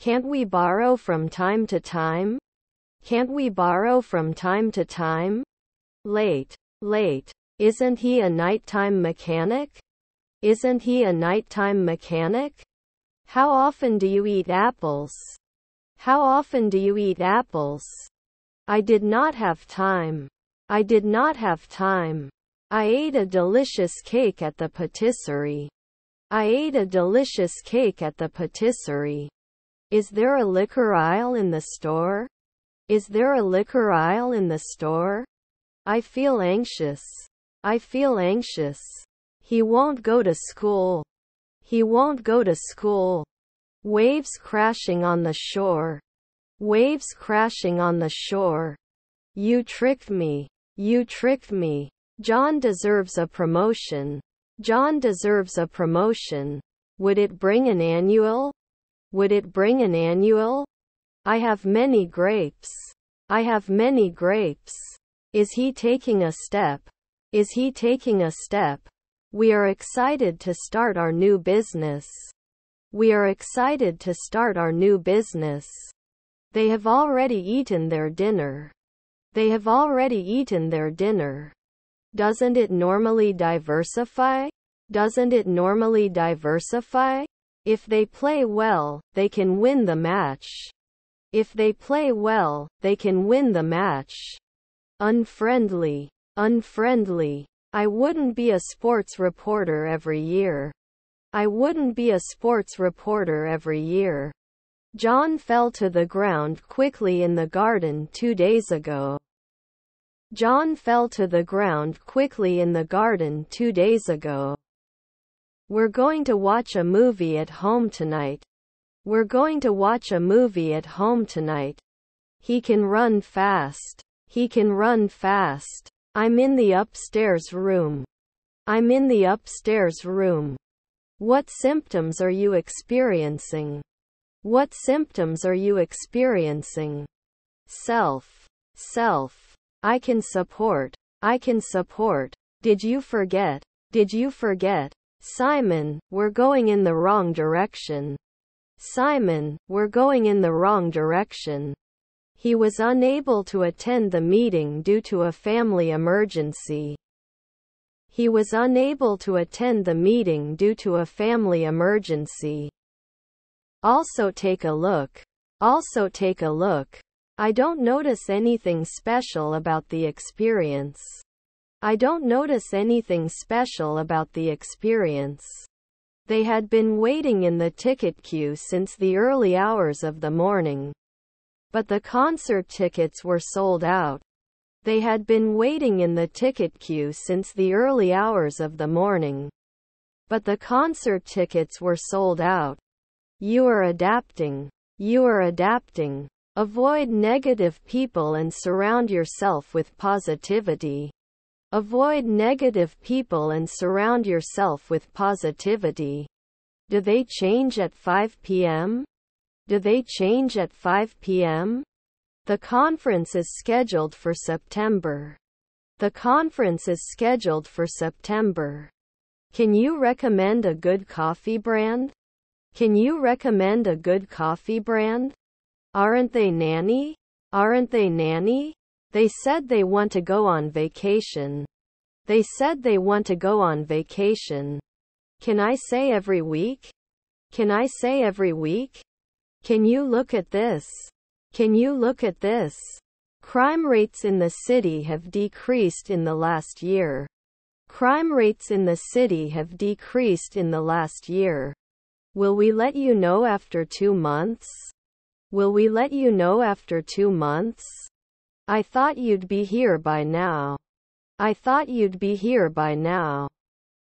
Can't we borrow from time to time? Can't we borrow from time to time? Late. Late. Isn't he a nighttime mechanic? Isn't he a nighttime mechanic? How often do you eat apples? How often do you eat apples? I did not have time. I did not have time. I ate a delicious cake at the patisserie. I ate a delicious cake at the patisserie. Is there a liquor aisle in the store? Is there a liquor aisle in the store? I feel anxious. I feel anxious. He won't go to school. He won't go to school. Waves crashing on the shore. Waves crashing on the shore. You tricked me. You tricked me. John deserves a promotion. John deserves a promotion. Would it bring an annual? Would it bring an annual? I have many grapes. I have many grapes. Is he taking a step? Is he taking a step? We are excited to start our new business. We are excited to start our new business. They have already eaten their dinner. They have already eaten their dinner. Doesn't it normally diversify? Doesn't it normally diversify? If they play well, they can win the match. If they play well, they can win the match. Unfriendly. Unfriendly. I wouldn't be a sports reporter every year. I wouldn't be a sports reporter every year. John fell to the ground quickly in the garden 2 days ago. John fell to the ground quickly in the garden 2 days ago. We're going to watch a movie at home tonight. We're going to watch a movie at home tonight. He can run fast. He can run fast. I'm in the upstairs room. I'm in the upstairs room. What symptoms are you experiencing? What symptoms are you experiencing? Self. Self. I can support. I can support. Did you forget? Did you forget? Simon, we're going in the wrong direction. Simon, we're going in the wrong direction. He was unable to attend the meeting due to a family emergency. He was unable to attend the meeting due to a family emergency. Also take a look. Also take a look. I don't notice anything special about the experience. I don't notice anything special about the experience. They had been waiting in the ticket queue since the early hours of the morning. But the concert tickets were sold out. They had been waiting in the ticket queue since the early hours of the morning. But the concert tickets were sold out. You are adapting. You are adapting. Avoid negative people and surround yourself with positivity. Avoid negative people and surround yourself with positivity. Do they change at 5 p.m.? Do they change at 5 p.m.? The conference is scheduled for September. The conference is scheduled for September. Can you recommend a good coffee brand? Can you recommend a good coffee brand? Aren't they nanny? Aren't they nanny? They said they want to go on vacation. They said they want to go on vacation. Can I say every week? Can I say every week? Can you look at this? Can you look at this? Crime rates in the city have decreased in the last year. Crime rates in the city have decreased in the last year. Will we let you know after 2 months? Will we let you know after 2 months? I thought you'd be here by now. I thought you'd be here by now.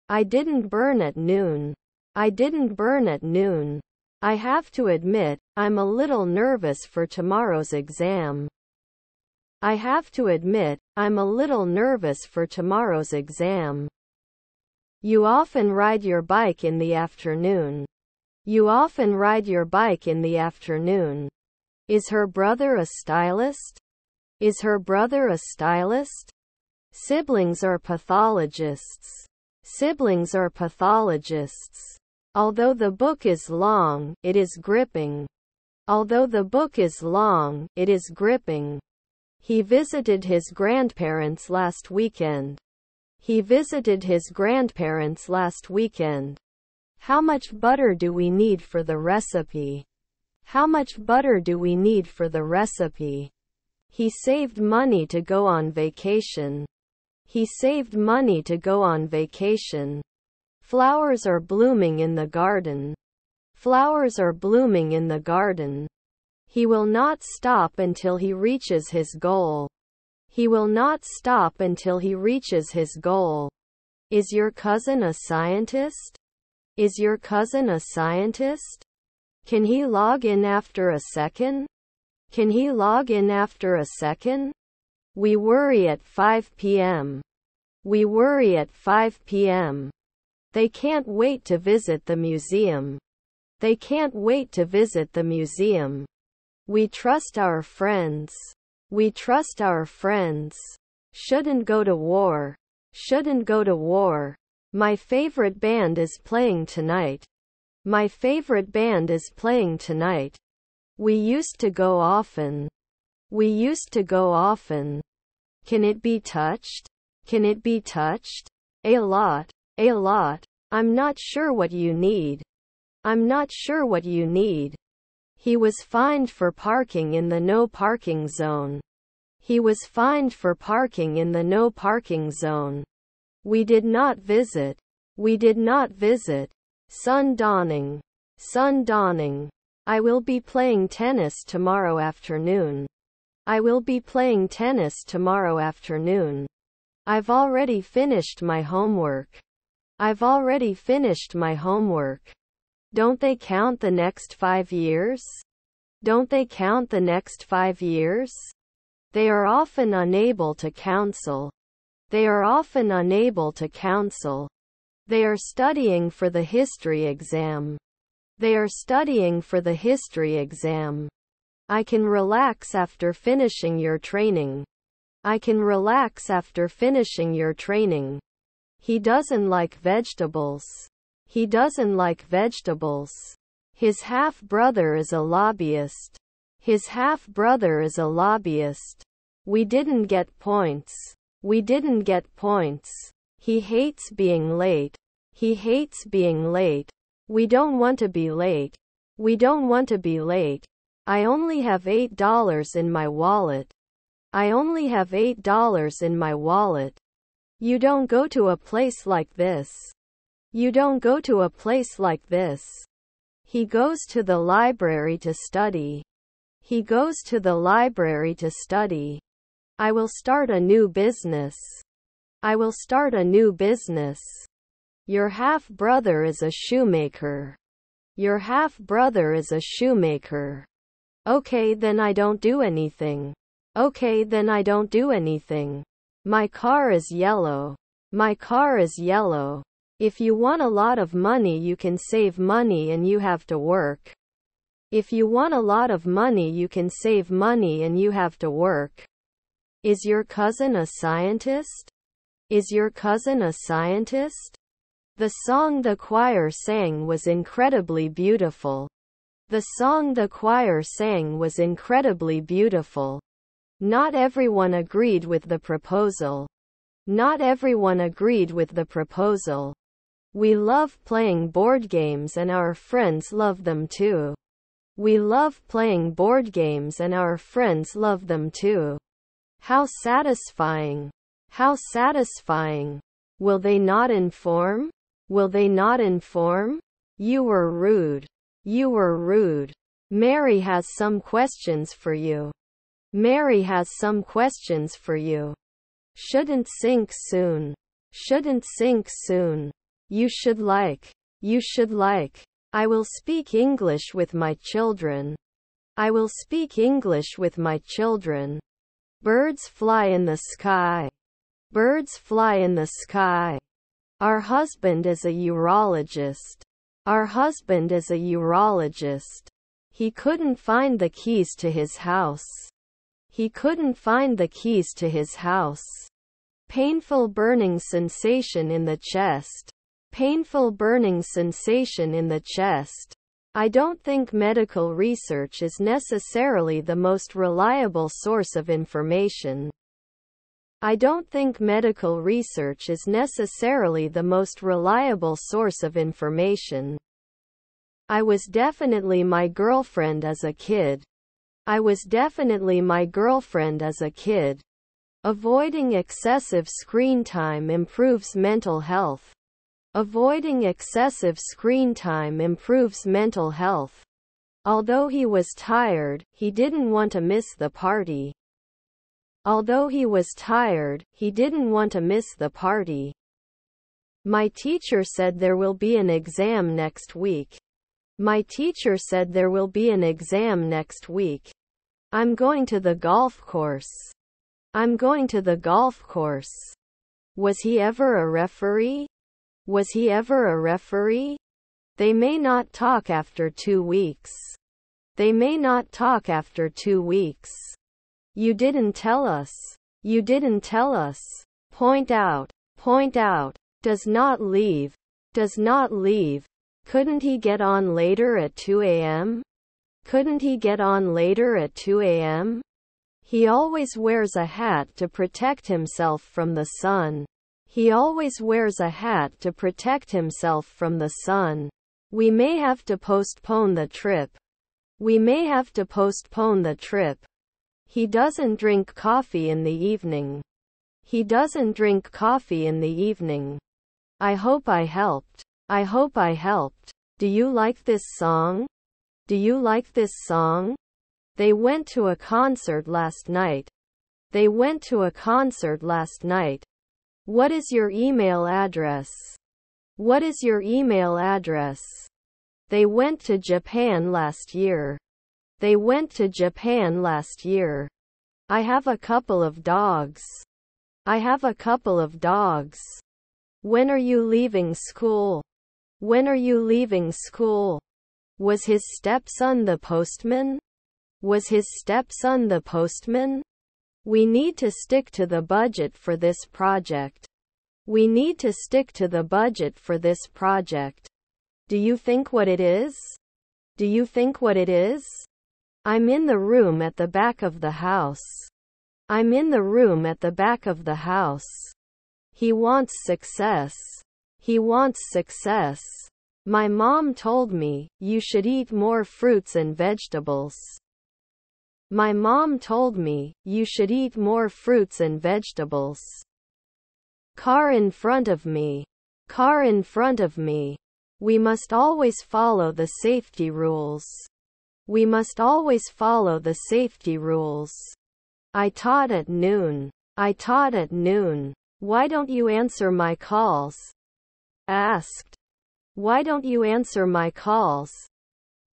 I didn't burn at noon. I didn't burn at noon. I have to admit, I'm a little nervous for tomorrow's exam. I have to admit, I'm a little nervous for tomorrow's exam. You often ride your bike in the afternoon. You often ride your bike in the afternoon. Is her brother a stylist? Is her brother a stylist? Siblings are pathologists. Siblings are pathologists. Although the book is long, it is gripping. Although the book is long, it is gripping. He visited his grandparents last weekend. He visited his grandparents last weekend. How much butter do we need for the recipe? How much butter do we need for the recipe? He saved money to go on vacation. He saved money to go on vacation. Flowers are blooming in the garden. Flowers are blooming in the garden. He will not stop until he reaches his goal. He will not stop until he reaches his goal. Is your cousin a scientist? Is your cousin a scientist? Can he log in after a second? Can he log in after a second? We worry at 5 p.m. We worry at 5 p.m. They can't wait to visit the museum. They can't wait to visit the museum. We trust our friends. We trust our friends. Shouldn't go to war. Shouldn't go to war. My favorite band is playing tonight. My favorite band is playing tonight. We used to go often. We used to go often. Can it be touched? Can it be touched? A lot. A lot. I'm not sure what you need. I'm not sure what you need. He was fined for parking in the no parking zone. He was fined for parking in the no parking zone. We did not visit. We did not visit. Sun dawning. Sun dawning. I will be playing tennis tomorrow afternoon. I will be playing tennis tomorrow afternoon. I've already finished my homework. I've already finished my homework. Don't they count the next 5 years? Don't they count the next 5 years? They are often unable to counsel. They are often unable to counsel. They are studying for the history exam. They are studying for the history exam. I can relax after finishing your training. I can relax after finishing your training. He doesn't like vegetables. He doesn't like vegetables. His half-brother is a lobbyist. His half-brother is a lobbyist. We didn't get points. We didn't get points. He hates being late. He hates being late. We don't want to be late. We don't want to be late. I only have $8 in my wallet. I only have $8 in my wallet. You don't go to a place like this. You don't go to a place like this. He goes to the library to study. He goes to the library to study. I will start a new business. I will start a new business. Your half-brother is a shoemaker. Your half-brother is a shoemaker. Okay, then I don't do anything. Okay, then I don't do anything. My car is yellow. My car is yellow. If you want a lot of money, you can save money and you have to work. If you want a lot of money, you can save money and you have to work. Is your cousin a scientist? Is your cousin a scientist? The song the choir sang was incredibly beautiful. The song the choir sang was incredibly beautiful. Not everyone agreed with the proposal. Not everyone agreed with the proposal. We love playing board games and our friends love them too. We love playing board games and our friends love them too. How satisfying. How satisfying. Will they not inform? Will they not inform? You were rude. You were rude. Mary has some questions for you. Mary has some questions for you. Shouldn't sink soon. Shouldn't sink soon. You should like. You should like. I will speak English with my children. I will speak English with my children. Birds fly in the sky. Birds fly in the sky. Our husband is a urologist. Our husband is a urologist. He couldn't find the keys to his house. He couldn't find the keys to his house. Painful burning sensation in the chest. Painful burning sensation in the chest. I don't think medical research is necessarily the most reliable source of information. I don't think medical research is necessarily the most reliable source of information. I was definitely my girlfriend as a kid. I was definitely my girlfriend as a kid. Avoiding excessive screen time improves mental health. Avoiding excessive screen time improves mental health. Although he was tired, he didn't want to miss the party. Although he was tired, he didn't want to miss the party. My teacher said there will be an exam next week. My teacher said there will be an exam next week. I'm going to the golf course. I'm going to the golf course. Was he ever a referee? Was he ever a referee? They may not talk after 2 weeks. They may not talk after 2 weeks. You didn't tell us. You didn't tell us. Point out. Point out. Does not leave. Does not leave. Couldn't he get on later at 2 a.m.? Couldn't he get on later at 2 a.m.? He always wears a hat to protect himself from the sun. He always wears a hat to protect himself from the sun. We may have to postpone the trip. We may have to postpone the trip. He doesn't drink coffee in the evening. He doesn't drink coffee in the evening. I hope I helped. I hope I helped. Do you like this song? Do you like this song? They went to a concert last night. They went to a concert last night. What is your email address? What is your email address? They went to Japan last year. They went to Japan last year. I have a couple of dogs. I have a couple of dogs. When are you leaving school? When are you leaving school? Was his stepson the postman? Was his stepson the postman? We need to stick to the budget for this project. We need to stick to the budget for this project. Do you think what it is? Do you think what it is? I'm in the room at the back of the house. I'm in the room at the back of the house. He wants success. He wants success. My mom told me, you should eat more fruits and vegetables. My mom told me, you should eat more fruits and vegetables. Car in front of me. Car in front of me. We must always follow the safety rules. We must always follow the safety rules. I taught at noon. I taught at noon. Why don't you answer my calls? Asked. Why don't you answer my calls?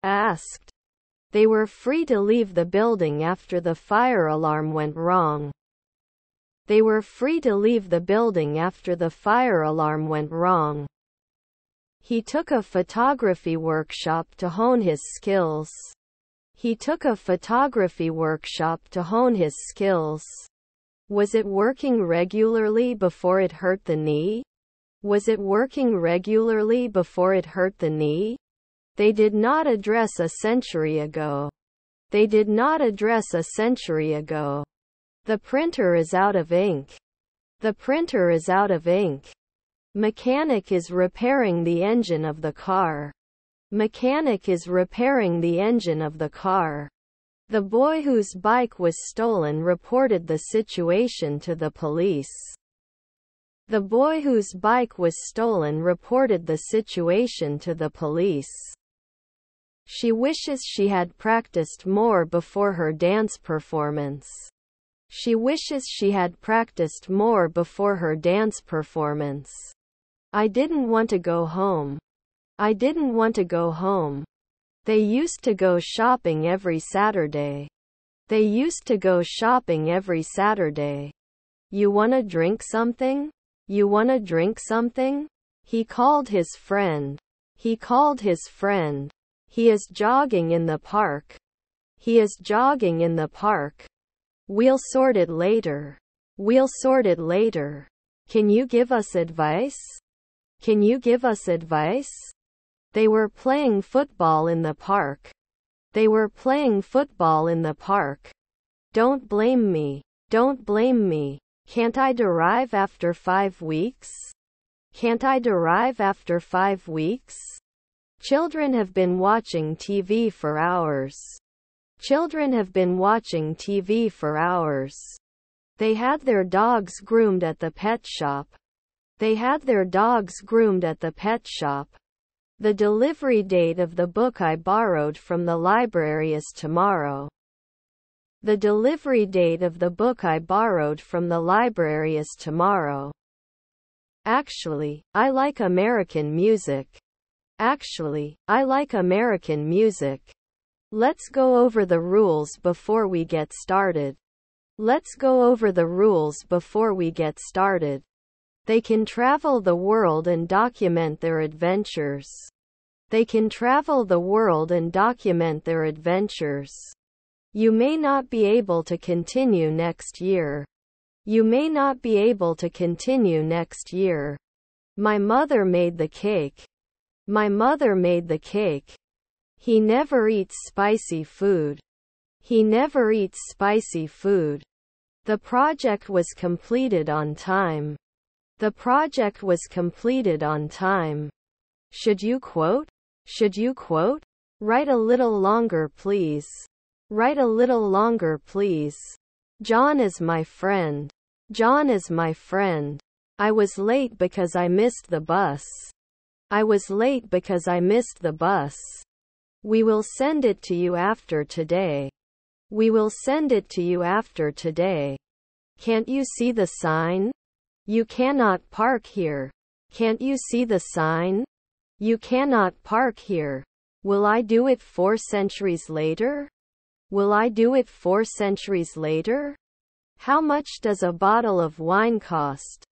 Asked. They were free to leave the building after the fire alarm went wrong. They were free to leave the building after the fire alarm went wrong. He took a photography workshop to hone his skills. He took a photography workshop to hone his skills. Was it working regularly before it hurt the knee? Was it working regularly before it hurt the knee? They did not address a century ago. They did not address a century ago. The printer is out of ink. The printer is out of ink. Mechanic is repairing the engine of the car. Mechanic is repairing the engine of the car. The boy whose bike was stolen reported the situation to the police. The boy whose bike was stolen reported the situation to the police. She wishes she had practiced more before her dance performance. She wishes she had practiced more before her dance performance. I didn't want to go home. I didn't want to go home. They used to go shopping every Saturday. They used to go shopping every Saturday. You wanna drink something? You wanna drink something? He called his friend. He called his friend. He is jogging in the park. He is jogging in the park. We'll sort it later. We'll sort it later. Can you give us advice? Can you give us advice? They were playing football in the park. They were playing football in the park. Don't blame me. Don't blame me. Can't I derive after 5 weeks? Can't I derive after 5 weeks? Children have been watching TV for hours. Children have been watching TV for hours. They had their dogs groomed at the pet shop. They had their dogs groomed at the pet shop. The delivery date of the book I borrowed from the library is tomorrow. The delivery date of the book I borrowed from the library is tomorrow. Actually, I like American music. Actually, I like American music. Let's go over the rules before we get started. Let's go over the rules before we get started. They can travel the world and document their adventures. They can travel the world and document their adventures. You may not be able to continue next year. You may not be able to continue next year. My mother made the cake. My mother made the cake. He never eats spicy food. He never eats spicy food. The project was completed on time. The project was completed on time. Should you quote? Should you quote? Write a little longer, please. Write a little longer, please. John is my friend. John is my friend. I was late because I missed the bus. I was late because I missed the bus. We will send it to you after today. We will send it to you after today. Can't you see the sign? You cannot park here. Can't you see the sign? You cannot park here. Will I do it 4 centuries later? Will I do it 4 centuries later? How much does a bottle of wine cost?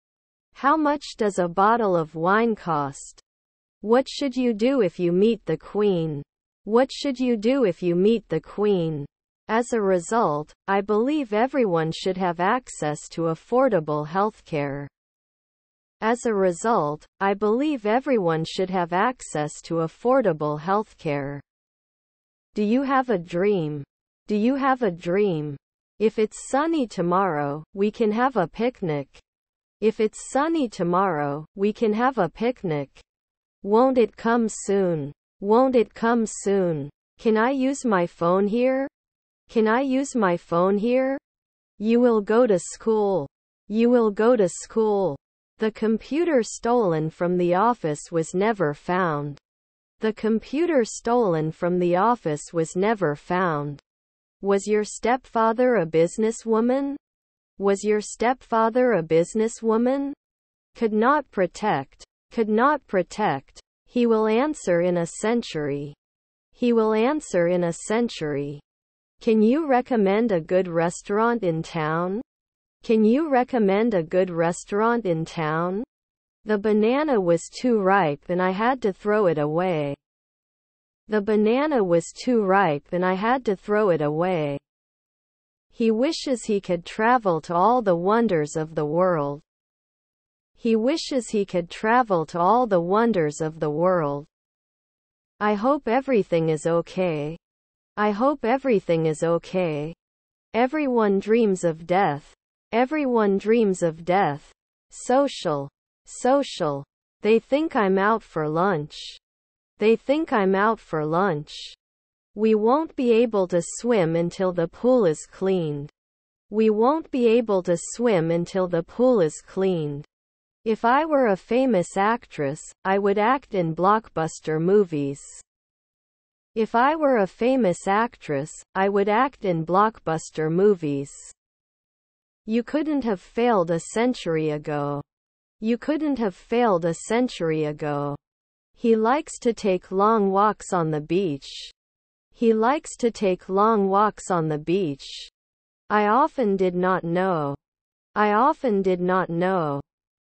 How much does a bottle of wine cost? What should you do if you meet the Queen? What should you do if you meet the Queen? As a result, I believe everyone should have access to affordable healthcare. As a result, I believe everyone should have access to affordable healthcare. Do you have a dream? Do you have a dream? If it's sunny tomorrow, we can have a picnic. If it's sunny tomorrow, we can have a picnic. Won't it come soon? Won't it come soon? Can I use my phone here? Can I use my phone here? You will go to school. You will go to school. The computer stolen from the office was never found. The computer stolen from the office was never found. Was your stepfather a businesswoman? Was your stepfather a businesswoman? Could not protect. Could not protect. He will answer in a century. He will answer in a century. Can you recommend a good restaurant in town? Can you recommend a good restaurant in town? The banana was too ripe and I had to throw it away. The banana was too ripe and I had to throw it away. He wishes he could travel to all the wonders of the world. He wishes he could travel to all the wonders of the world. I hope everything is okay. I hope everything is okay. Everyone dreams of death. Everyone dreams of death. Social. Social. They think I'm out for lunch. They think I'm out for lunch. We won't be able to swim until the pool is cleaned. We won't be able to swim until the pool is cleaned. If I were a famous actress, I would act in blockbuster movies. If I were a famous actress, I would act in blockbuster movies. You couldn't have failed a century ago. You couldn't have failed a century ago. He likes to take long walks on the beach. He likes to take long walks on the beach. I often did not know. I often did not know.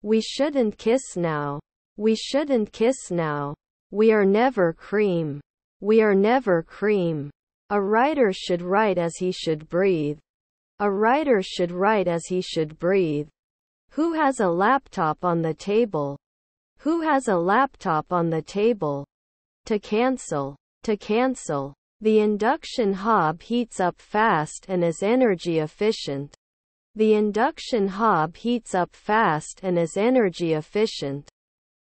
We shouldn't kiss now. We shouldn't kiss now. We are never cream. We are never cream. A writer should write as he should breathe. A writer should write as he should breathe. Who has a laptop on the table? Who has a laptop on the table? To cancel. To cancel. The induction hob heats up fast and is energy efficient. The induction hob heats up fast and is energy efficient.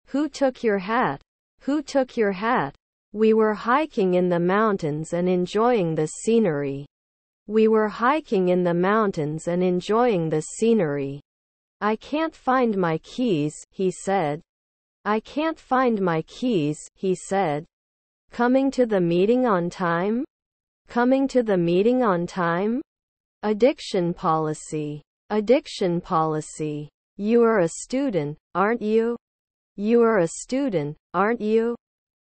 Who took your hat? Who took your hat? We were hiking in the mountains and enjoying the scenery. We were hiking in the mountains and enjoying the scenery. I can't find my keys, he said. I can't find my keys, he said. Coming to the meeting on time? Coming to the meeting on time? Addiction policy. Addiction policy. You are a student, aren't you? You are a student, aren't you?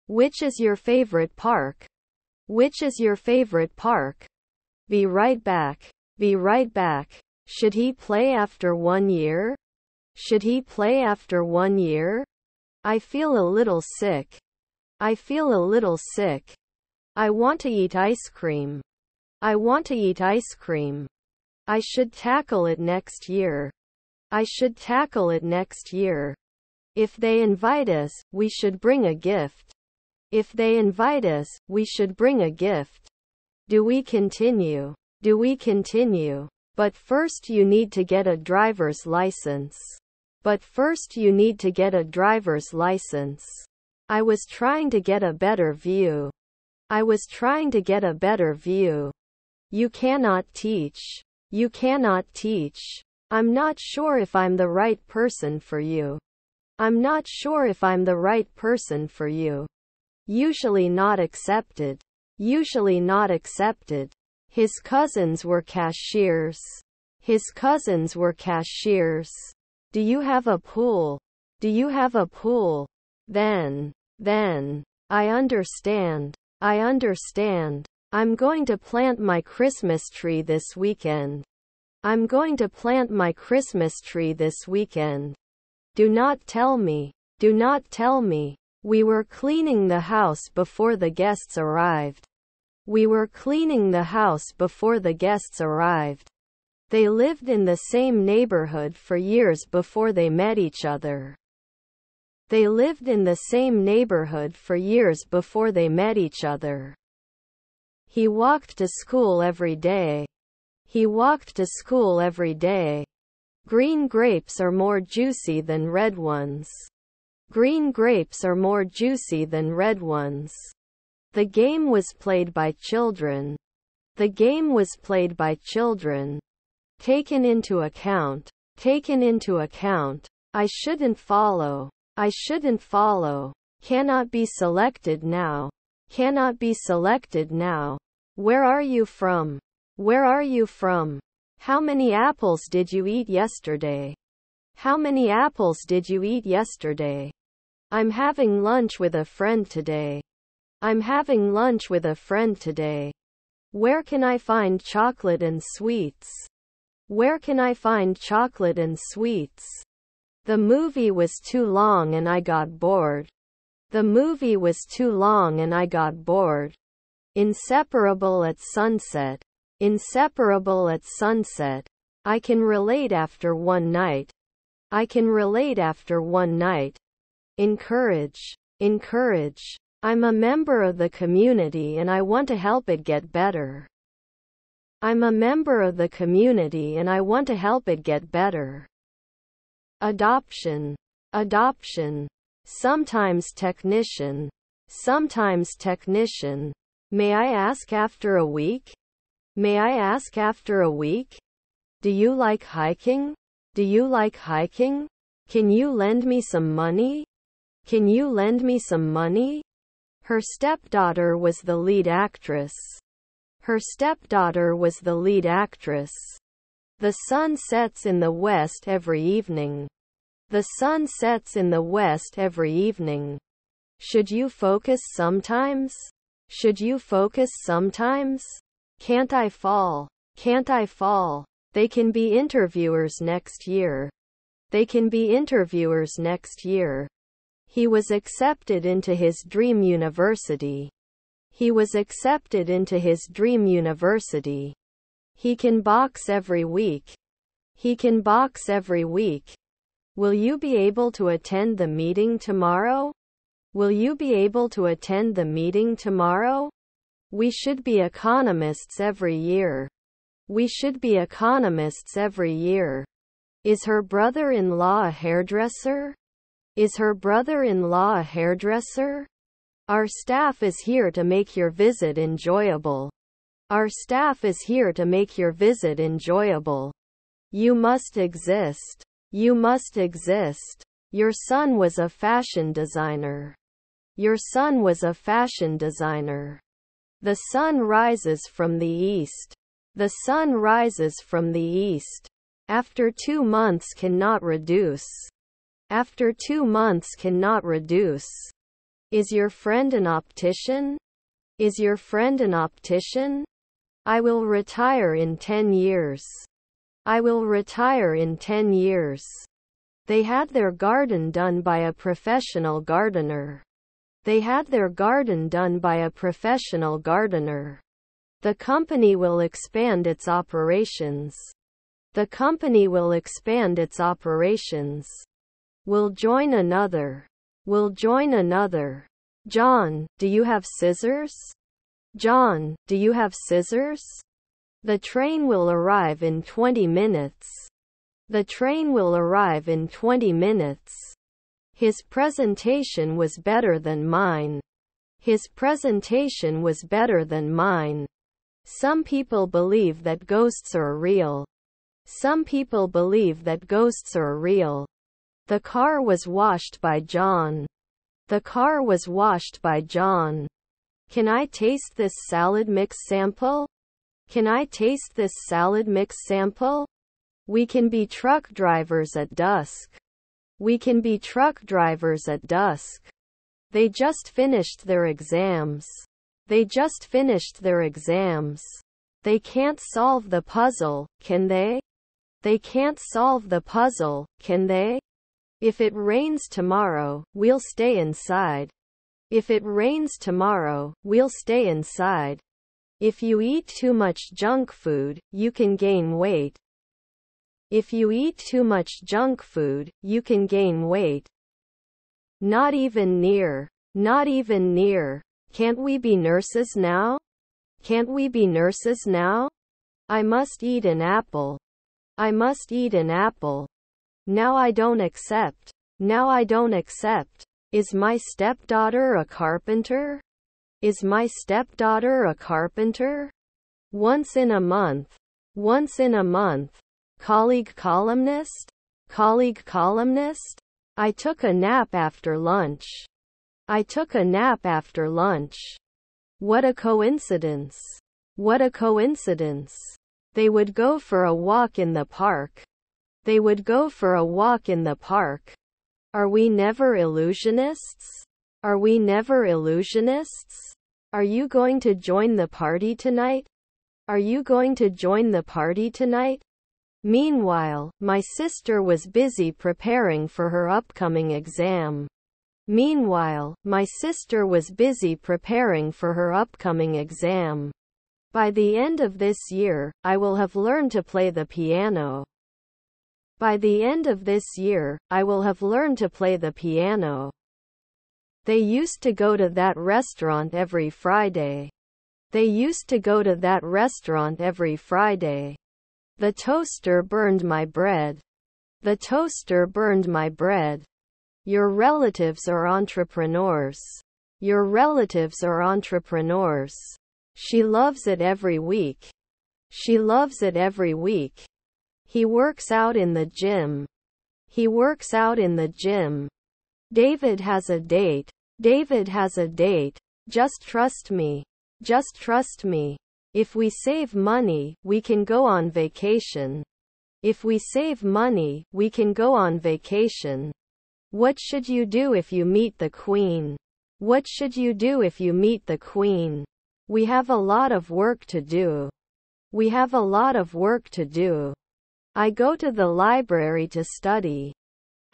Which is your favorite park? Which is your favorite park? Be right back. Be right back. Should he play after 1 year? Should he play after 1 year? I feel a little sick. I feel a little sick. I want to eat ice cream. I want to eat ice cream. I should tackle it next year. I should tackle it next year. If they invite us, we should bring a gift. If they invite us, we should bring a gift. Do we continue? Do we continue? But first you need to get a driver's license. But first you need to get a driver's license. I was trying to get a better view. I was trying to get a better view. You cannot teach. You cannot teach. I'm not sure if I'm the right person for you. I'm not sure if I'm the right person for you. Usually not accepted. Usually not accepted. His cousins were cashiers. His cousins were cashiers. Do you have a pool? Do you have a pool? Then, I understand. I understand. I'm going to plant my Christmas tree this weekend. I'm going to plant my Christmas tree this weekend. Do not tell me. Do not tell me. We were cleaning the house before the guests arrived. We were cleaning the house before the guests arrived. They lived in the same neighborhood for years before they met each other. They lived in the same neighborhood for years before they met each other. He walked to school every day. He walked to school every day. Green grapes are more juicy than red ones. Green grapes are more juicy than red ones. The game was played by children. The game was played by children. Taken into account. Taken into account. I shouldn't follow. I shouldn't follow. Cannot be selected now. Cannot be selected now. Where are you from? Where are you from? How many apples did you eat yesterday? How many apples did you eat yesterday? I'm having lunch with a friend today. I'm having lunch with a friend today. Where can I find chocolate and sweets? Where can I find chocolate and sweets? The movie was too long and I got bored. The movie was too long and I got bored. Inseparable at sunset. Inseparable at sunset. I can relate after one night. I can relate after one night. Encourage. Encourage. I'm a member of the community and I want to help it get better. I'm a member of the community and I want to help it get better. Adoption. Adoption. Sometimes technician. Sometimes technician. May I ask after a week? May I ask after a week? Do you like hiking? Do you like hiking? Can you lend me some money? Can you lend me some money? Her stepdaughter was the lead actress. Her stepdaughter was the lead actress. The sun sets in the west every evening. The sun sets in the west every evening. Should you focus sometimes? Should you focus sometimes? Can't I fall? Can't I fall? They can be interviewers next year. They can be interviewers next year. He was accepted into his dream university. He was accepted into his dream university. He can box every week. He can box every week. Will you be able to attend the meeting tomorrow? Will you be able to attend the meeting tomorrow? We should be economists every year. We should be economists every year. Is her brother-in-law a hairdresser? Is her brother-in-law a hairdresser? Our staff is here to make your visit enjoyable. Our staff is here to make your visit enjoyable. You must exist. You must exist. Your son was a fashion designer. Your son was a fashion designer. The sun rises from the east. The sun rises from the east. After 2 months cannot reduce. After 2 months cannot reduce. Is your friend an optician? Is your friend an optician? I will retire in 10 years. I will retire in 10 years. They had their garden done by a professional gardener. They had their garden done by a professional gardener. The company will expand its operations. The company will expand its operations. Will join another. Will join another. John, do you have scissors? John, do you have scissors? The train will arrive in 20 minutes. The train will arrive in 20 minutes. His presentation was better than mine. His presentation was better than mine. Some people believe that ghosts are real. Some people believe that ghosts are real. The car was washed by John. The car was washed by John. Can I taste this salad mix sample? Can I taste this salad mix sample? We can be truck drivers at dusk. We can be truck drivers at dusk. They just finished their exams. They just finished their exams. They can't solve the puzzle, can they? They can't solve the puzzle, can they? If it rains tomorrow, we'll stay inside. If it rains tomorrow, we'll stay inside. If you eat too much junk food, you can gain weight. If you eat too much junk food, you can gain weight. Not even near. Not even near. Can't we be nurses now? Can't we be nurses now? I must eat an apple. I must eat an apple. Now I don't accept. Now I don't accept. Is my stepdaughter a carpenter? Is my stepdaughter a carpenter? Once in a month. Once in a month. Colleague columnist? Colleague columnist? I took a nap after lunch. I took a nap after lunch. What a coincidence. What a coincidence. They would go for a walk in the park. They would go for a walk in the park. Are we never illusionists? Are we never illusionists? Are you going to join the party tonight? Are you going to join the party tonight? Meanwhile, my sister was busy preparing for her upcoming exam. Meanwhile, my sister was busy preparing for her upcoming exam. By the end of this year, I will have learned to play the piano. By the end of this year, I will have learned to play the piano. They used to go to that restaurant every Friday. They used to go to that restaurant every Friday. The toaster burned my bread. The toaster burned my bread. Your relatives are entrepreneurs. Your relatives are entrepreneurs. She loves it every week. She loves it every week. He works out in the gym. He works out in the gym. David has a date. David has a date. Just trust me. Just trust me. If we save money, we can go on vacation. If we save money, we can go on vacation. What should you do if you meet the Queen? What should you do if you meet the Queen? We have a lot of work to do. We have a lot of work to do. I go to the library to study.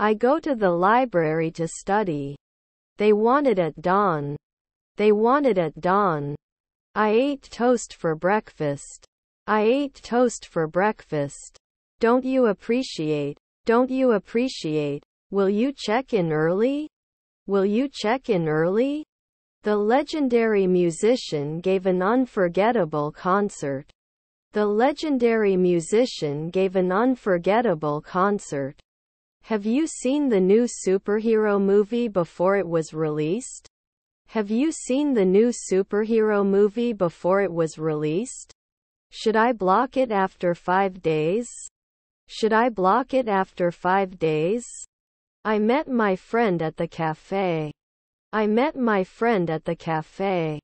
I go to the library to study. They want it at dawn. They want it at dawn. I ate toast for breakfast. I ate toast for breakfast. Don't you appreciate? Don't you appreciate? Will you check in early? Will you check in early? The legendary musician gave an unforgettable concert. The legendary musician gave an unforgettable concert. Have you seen the new superhero movie before it was released? Have you seen the new superhero movie before it was released? Should I block it after 5 days? Should I block it after 5 days? I met my friend at the cafe. I met my friend at the cafe.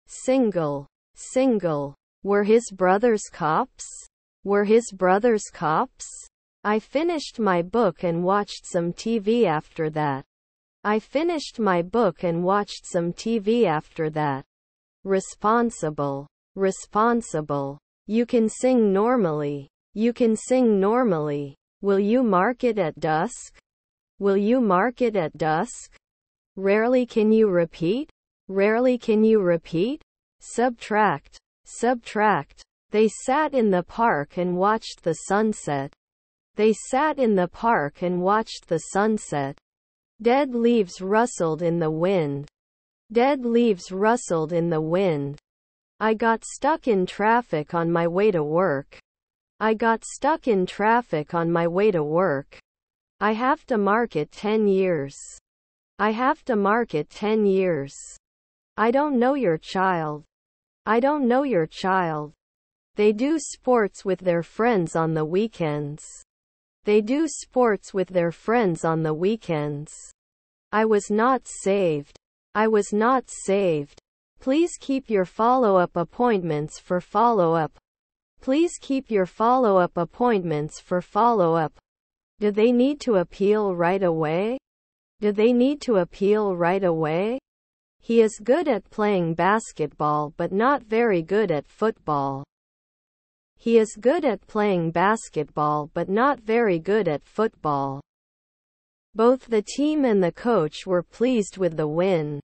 Single. Single. Were his brothers cops? Were his brothers cops? I finished my book and watched some TV after that. I finished my book and watched some TV after that. Responsible. Responsible. You can sing normally. You can sing normally. Will you mark it at dusk? Will you mark it at dusk? Rarely can you repeat? Rarely can you repeat? Subtract. Subtract. They sat in the park and watched the sunset. They sat in the park and watched the sunset. Dead leaves rustled in the wind. Dead leaves rustled in the wind. I got stuck in traffic on my way to work. I got stuck in traffic on my way to work. I have to mark it 10 years. I have to mark it 10 years. I don't know your child. I don't know your child. They do sports with their friends on the weekends. They do sports with their friends on the weekends. I was not saved. I was not saved. Please keep your follow-up appointments for follow-up. Please keep your follow-up appointments for follow-up. Do they need to appeal right away? Do they need to appeal right away? He is good at playing basketball but not very good at football. He is good at playing basketball but not very good at football. Both the team and the coach were pleased with the win.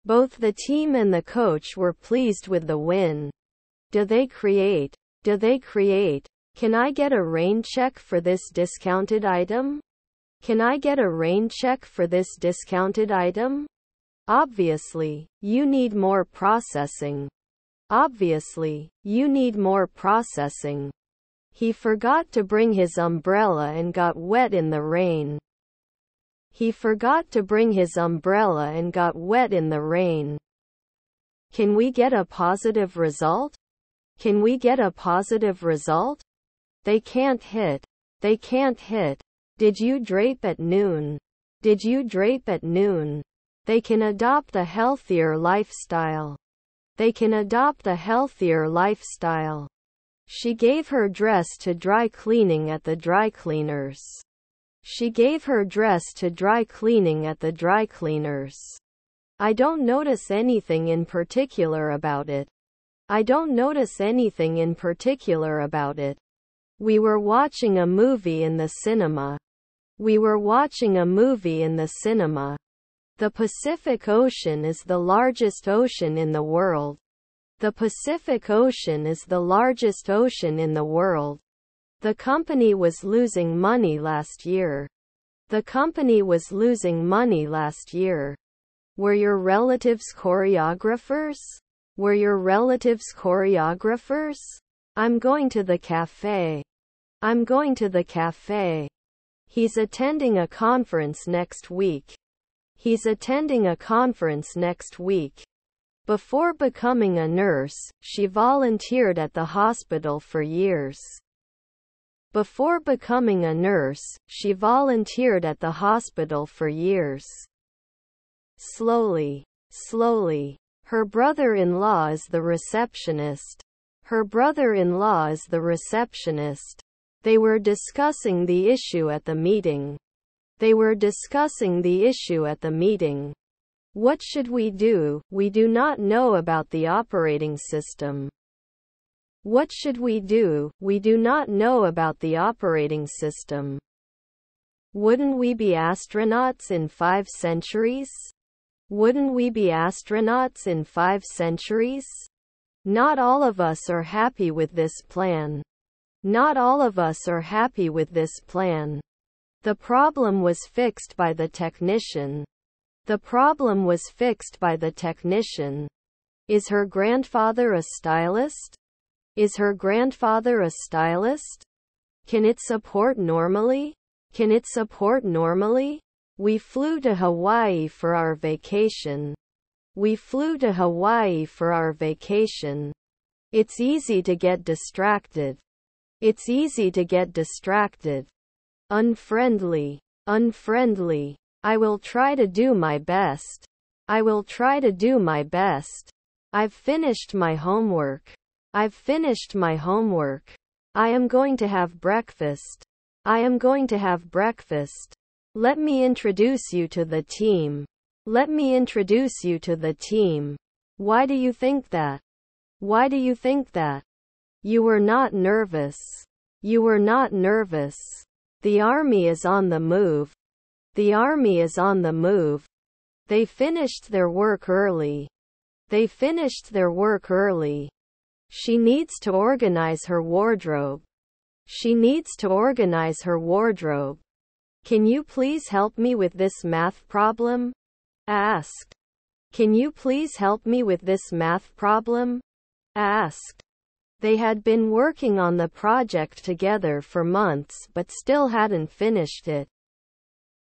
Both the team and the coach were pleased with the win. Do they create? Do they create? Can I get a rain check for this discounted item? Can I get a rain check for this discounted item? Obviously, you need more processing. Obviously, you need more processing. He forgot to bring his umbrella and got wet in the rain. He forgot to bring his umbrella and got wet in the rain. Can we get a positive result? Can we get a positive result? They can't hit. They can't hit. Did you drape at noon? Did you drape at noon? They can adopt a healthier lifestyle. They can adopt a healthier lifestyle. She gave her dress to dry cleaning at the dry cleaners. She gave her dress to dry cleaning at the dry cleaners. I don't notice anything in particular about it. I don't notice anything in particular about it. We were watching a movie in the cinema. We were watching a movie in the cinema. The Pacific Ocean is the largest ocean in the world. The Pacific Ocean is the largest ocean in the world. The company was losing money last year. The company was losing money last year. Were your relatives choreographers? Were your relatives choreographers? I'm going to the cafe. I'm going to the cafe. He's attending a conference next week. He's attending a conference next week. Before becoming a nurse, she volunteered at the hospital for years. Before becoming a nurse, she volunteered at the hospital for years. Slowly, slowly. Her brother-in-law is the receptionist. Her brother-in-law is the receptionist. They were discussing the issue at the meeting. They were discussing the issue at the meeting. What should we do? We do not know about the operating system. What should we do? We do not know about the operating system. Wouldn't we be astronauts in 5 centuries? Wouldn't we be astronauts in 5 centuries? Not all of us are happy with this plan. Not all of us are happy with this plan. The problem was fixed by the technician. The problem was fixed by the technician. Is her grandfather a stylist? Is her grandfather a stylist? Can it support normally? Can it support normally? We flew to Hawaii for our vacation. We flew to Hawaii for our vacation. It's easy to get distracted. It's easy to get distracted. Unfriendly. Unfriendly. I will try to do my best. I will try to do my best. I've finished my homework. I've finished my homework. I am going to have breakfast. I am going to have breakfast. Let me introduce you to the team. Let me introduce you to the team. Why do you think that? Why do you think that? You were not nervous. You were not nervous. The army is on the move. The army is on the move. They finished their work early. They finished their work early. She needs to organize her wardrobe. She needs to organize her wardrobe. Can you please help me with this math problem? Asked. Can you please help me with this math problem? Asked. They had been working on the project together for months but still hadn't finished it.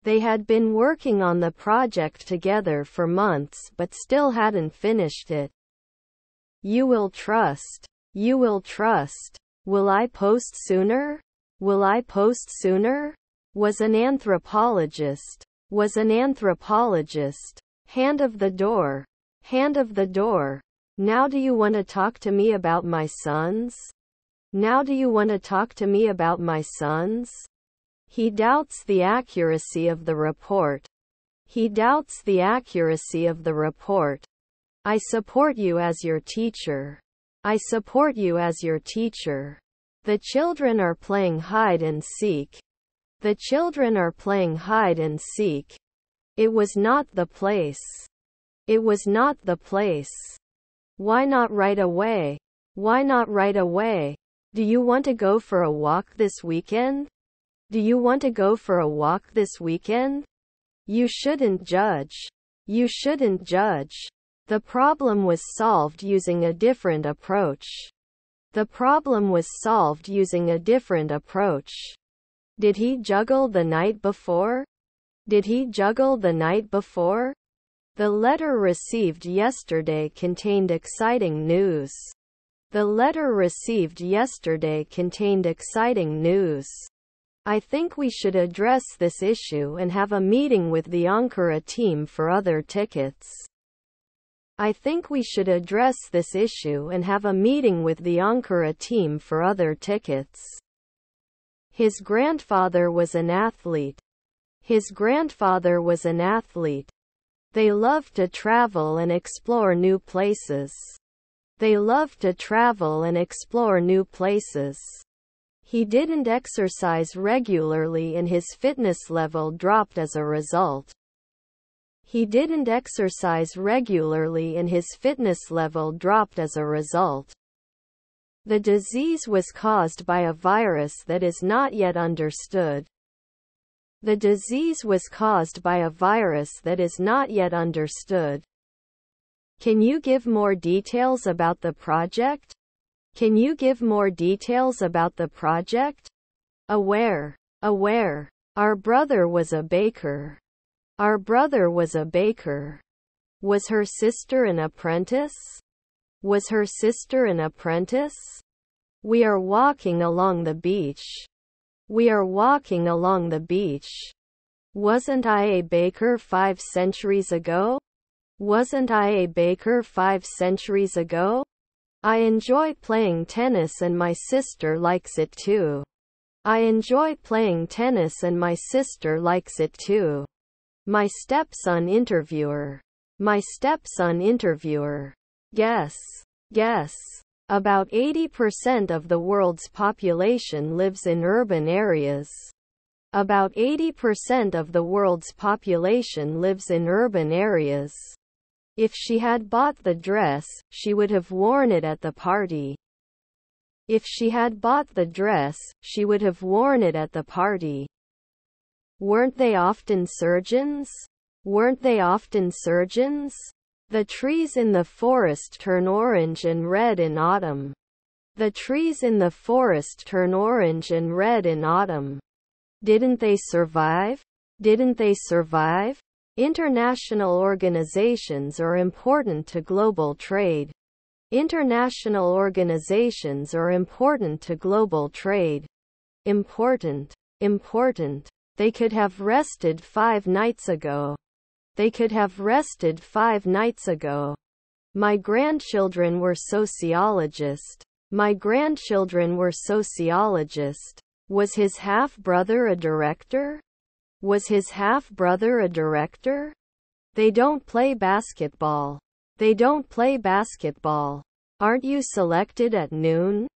They had been working on the project together for months but still hadn't finished it. You will trust. You will trust. Will I post sooner? Will I post sooner? Was an anthropologist. Was an anthropologist. Hand of the door. Hand of the door. Now do you want to talk to me about my sons? Now do you want to talk to me about my sons? He doubts the accuracy of the report. He doubts the accuracy of the report. I support you as your teacher. I support you as your teacher. The children are playing hide and seek. The children are playing hide and seek. It was not the place. It was not the place. Why not right away? Why not right away? Do you want to go for a walk this weekend? Do you want to go for a walk this weekend? You shouldn't judge. You shouldn't judge. The problem was solved using a different approach. The problem was solved using a different approach. Did he juggle the night before? Did he juggle the night before? The letter received yesterday contained exciting news. The letter received yesterday contained exciting news. I think we should address this issue and have a meeting with the Ankara team for other tickets. I think we should address this issue and have a meeting with the Ankara team for other tickets. His grandfather was an athlete. His grandfather was an athlete. They love to travel and explore new places. They love to travel and explore new places. He didn't exercise regularly and his fitness level dropped as a result. He didn't exercise regularly and his fitness level dropped as a result. The disease was caused by a virus that is not yet understood. The disease was caused by a virus that is not yet understood. Can you give more details about the project? Can you give more details about the project? Aware. Aware. Our brother was a baker. Our brother was a baker. Was her sister an apprentice? Was her sister an apprentice? We are walking along the beach. We are walking along the beach. Wasn't I a baker 5 centuries ago? Wasn't I a baker 5 centuries ago? I enjoy playing tennis and my sister likes it too. I enjoy playing tennis and my sister likes it too. My stepson interviewer. My stepson interviewer. Guess. Guess. About 80% of the world's population lives in urban areas. About 80% of the world's population lives in urban areas. If she had bought the dress, she would have worn it at the party. If she had bought the dress, she would have worn it at the party. Weren't they often surgeons? Weren't they often surgeons? The trees in the forest turn orange and red in autumn. The trees in the forest turn orange and red in autumn. Didn't they survive? Didn't they survive? International organizations are important to global trade. International organizations are important to global trade. Important. Important. They could have rested 5 nights ago. They could have rested 5 nights ago. My grandchildren were sociologists. My grandchildren were sociologists. Was his half-brother a director? Was his half-brother a director? They don't play basketball. They don't play basketball. Aren't you selected at noon?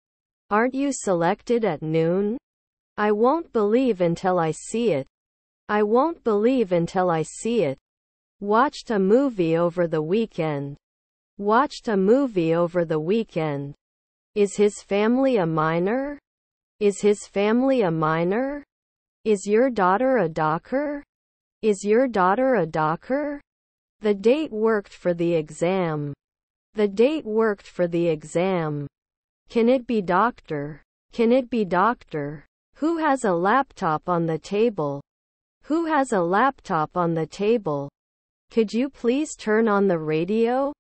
Aren't you selected at noon? I won't believe until I see it. I won't believe until I see it. Watched a movie over the weekend. Watched a movie over the weekend. Is his family a minor? Is his family a minor? Is your daughter a docker? Is your daughter a docker? The date worked for the exam. The date worked for the exam. Can it be doctor? Can it be doctor? Who has a laptop on the table? Who has a laptop on the table? Could you please turn on the radio?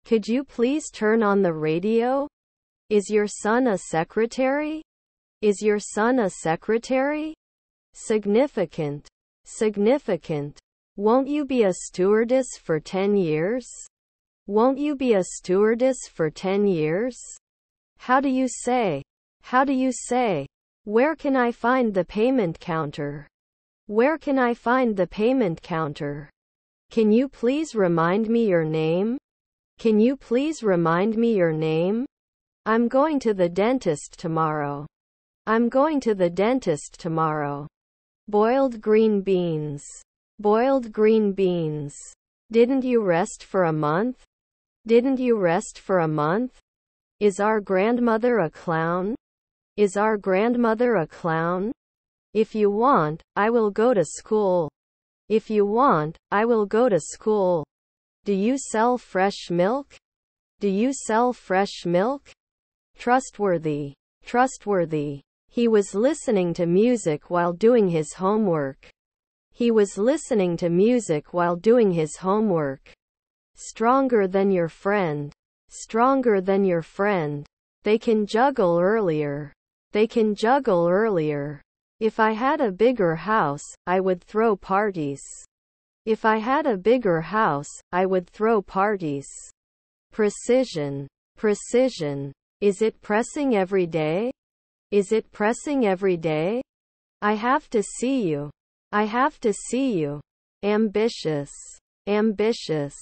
Could you please turn on the radio? Is your son a secretary? Is your son a secretary? Significant. Significant. Won't you be a stewardess for 10 years? Won't you be a stewardess for 10 years? How do you say? How do you say? Where can I find the payment counter? Where can I find the payment counter? Can you please remind me your name? Can you please remind me your name? I'm going to the dentist tomorrow. I'm going to the dentist tomorrow. Boiled green beans. Boiled green beans. Didn't you rest for a month? Didn't you rest for a month? Is our grandmother a clown? Is our grandmother a clown? If you want, I will go to school. If you want, I will go to school. Do you sell fresh milk? Do you sell fresh milk? Trustworthy. Trustworthy. He was listening to music while doing his homework. He was listening to music while doing his homework. Stronger than your friend. Stronger than your friend. They can juggle earlier. They can juggle earlier. If I had a bigger house, I would throw parties. If I had a bigger house, I would throw parties. Precision. Precision. Is it pressing every day? Is it pressing every day? I have to see you. I have to see you. Ambitious. Ambitious.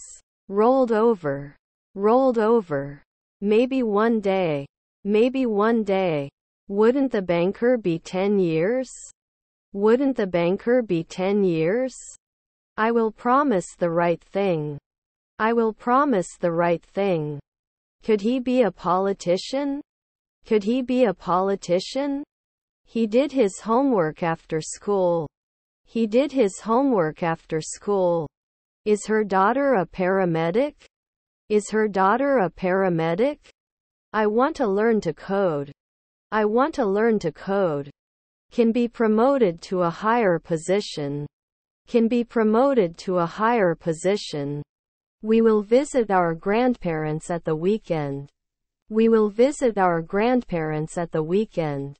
Rolled over. Rolled over. Maybe one day. Maybe one day. Wouldn't the banker be 10 years? Wouldn't the banker be 10 years? I will promise the right thing. I will promise the right thing. Could he be a politician? Could he be a politician? He did his homework after school. He did his homework after school. Is her daughter a paramedic? Is her daughter a paramedic? I want to learn to code. I want to learn to code. Can be promoted to a higher position. Can be promoted to a higher position. We will visit our grandparents at the weekend. We will visit our grandparents at the weekend.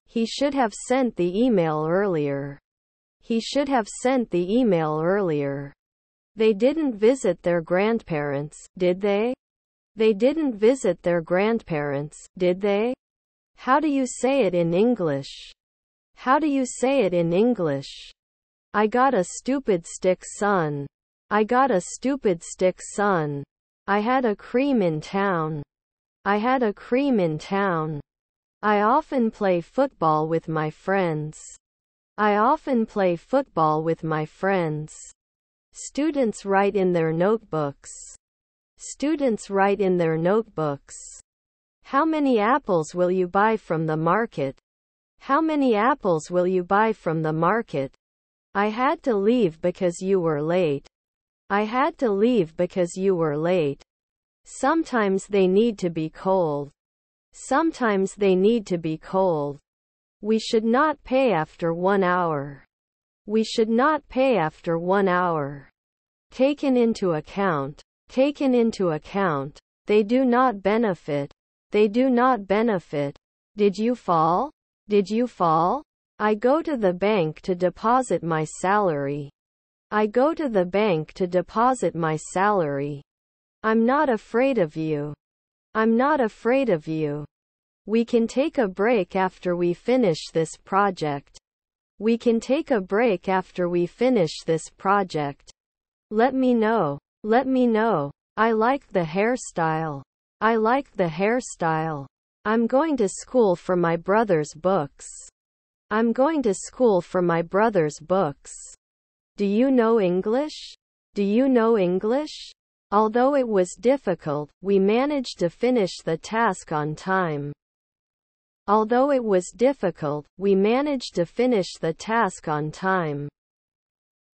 He should have sent the email earlier. He should have sent the email earlier. They didn't visit their grandparents, did they? They didn't visit their grandparents, did they? How do you say it in English? How do you say it in English? I got a stupid stick, son. I got a stupid stick, son. I had a cream in town. I had a cream in town. I often play football with my friends. I often play football with my friends. Students write in their notebooks. Students write in their notebooks. How many apples will you buy from the market? How many apples will you buy from the market? I had to leave because you were late. I had to leave because you were late. Sometimes they need to be cold. Sometimes they need to be cold. We should not pay after 1 hour. We should not pay after 1 hour. Taken into account. Taken into account. They do not benefit. They do not benefit. Did you fall? Did you fall? I go to the bank to deposit my salary. I go to the bank to deposit my salary. I'm not afraid of you. I'm not afraid of you. We can take a break after we finish this project. We can take a break after we finish this project. Let me know. Let me know. I like the hairstyle. I like the hairstyle. I'm going to school for my brother's books. I'm going to school for my brother's books. Do you know English? Do you know English? Although it was difficult, we managed to finish the task on time. Although it was difficult, we managed to finish the task on time.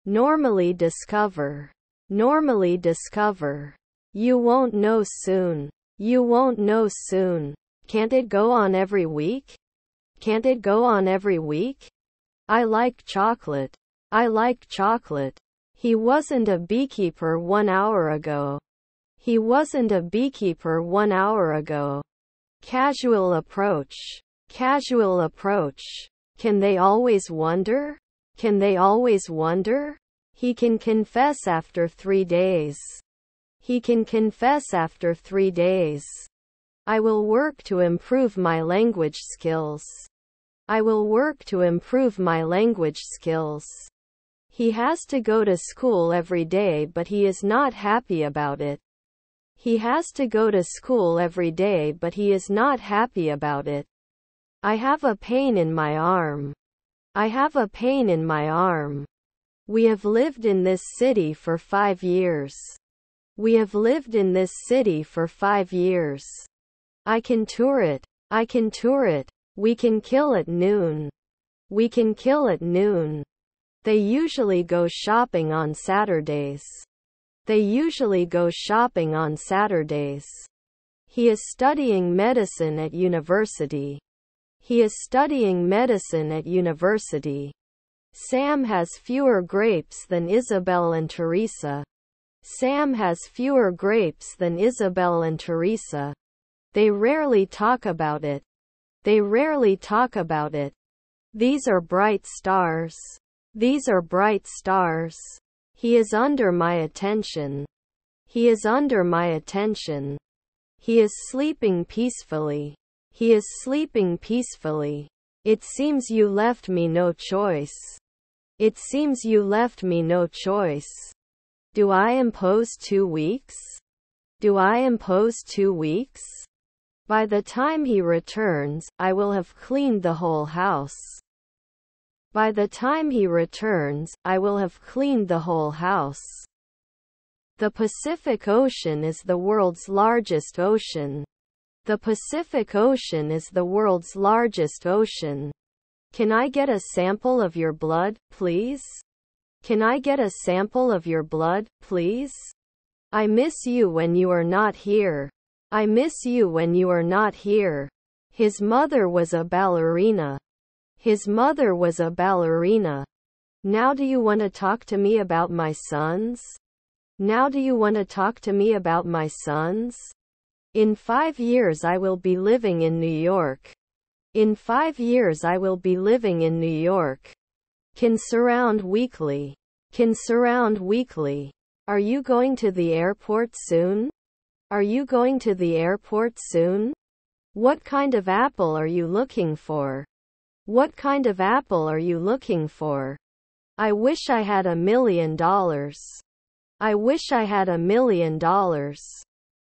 Normally discover. Normally discover. You won't know soon. You won't know soon. Can't it go on every week? Can't it go on every week? I like chocolate. I like chocolate. He wasn't a beekeeper 1 hour ago. He wasn't a beekeeper 1 hour ago. Casual approach. Casual approach. Can they always wonder? Can they always wonder? He can confess after 3 days. He can confess after 3 days. I will work to improve my language skills. I will work to improve my language skills. He has to go to school every day, but he is not happy about it. He has to go to school every day, but he is not happy about it. I have a pain in my arm. I have a pain in my arm. We have lived in this city for 5 years. We have lived in this city for 5 years. I can tour it. I can tour it. We can kill at noon. We can kill at noon. They usually go shopping on Saturdays. They usually go shopping on Saturdays. He is studying medicine at university. He is studying medicine at university. Sam has fewer grapes than Isabel and Teresa. Sam has fewer grapes than Isabel and Teresa. They rarely talk about it. They rarely talk about it. These are bright stars. These are bright stars. He is under my attention. He is under my attention. He is sleeping peacefully. He is sleeping peacefully. It seems you left me no choice. It seems you left me no choice. Do I impose 2 weeks? Do I impose 2 weeks? By the time he returns, I will have cleaned the whole house. By the time he returns, I will have cleaned the whole house. The Pacific Ocean is the world's largest ocean. The Pacific Ocean is the world's largest ocean. Can I get a sample of your blood, please? Can I get a sample of your blood, please? I miss you when you are not here. I miss you when you are not here. His mother was a ballerina. His mother was a ballerina. Now do you want to talk to me about my sons? Now do you want to talk to me about my sons? In 5 years I will be living in New York. In 5 years I will be living in New York. Can surround weekly. Can surround weekly. Are you going to the airport soon? Are you going to the airport soon? What kind of apple are you looking for? What kind of apple are you looking for? I wish I had $1 million. I wish I had $1 million.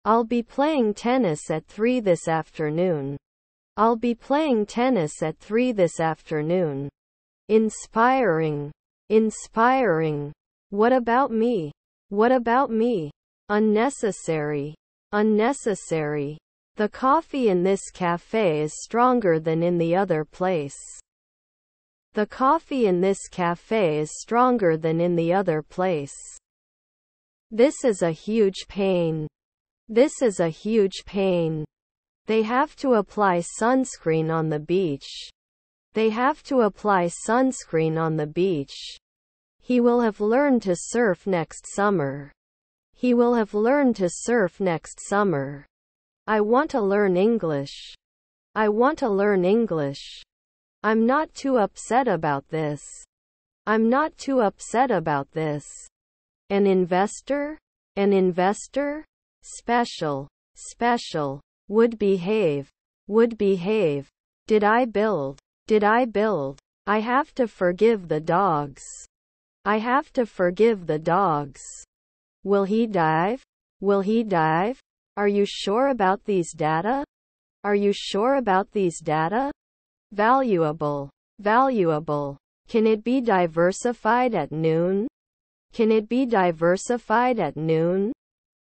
I'll be playing tennis at 3 this afternoon. I'll be playing tennis at 3 this afternoon. Inspiring. Inspiring. What about me? What about me? Unnecessary. Unnecessary. The coffee in this cafe is stronger than in the other place. The coffee in this cafe is stronger than in the other place. This is a huge pain. This is a huge pain. They have to apply sunscreen on the beach. They have to apply sunscreen on the beach. He will have learned to surf next summer. He will have learned to surf next summer. I want to learn English. I want to learn English. I'm not too upset about this. I'm not too upset about this. An investor? An investor? Special. Special. Would behave. Would behave. Did I build? Did I build? I have to forgive the dogs. I have to forgive the dogs. Will he dive? Will he dive? Are you sure about these data? Are you sure about these data? Valuable. Valuable. Can it be diversified at noon? Can it be diversified at noon?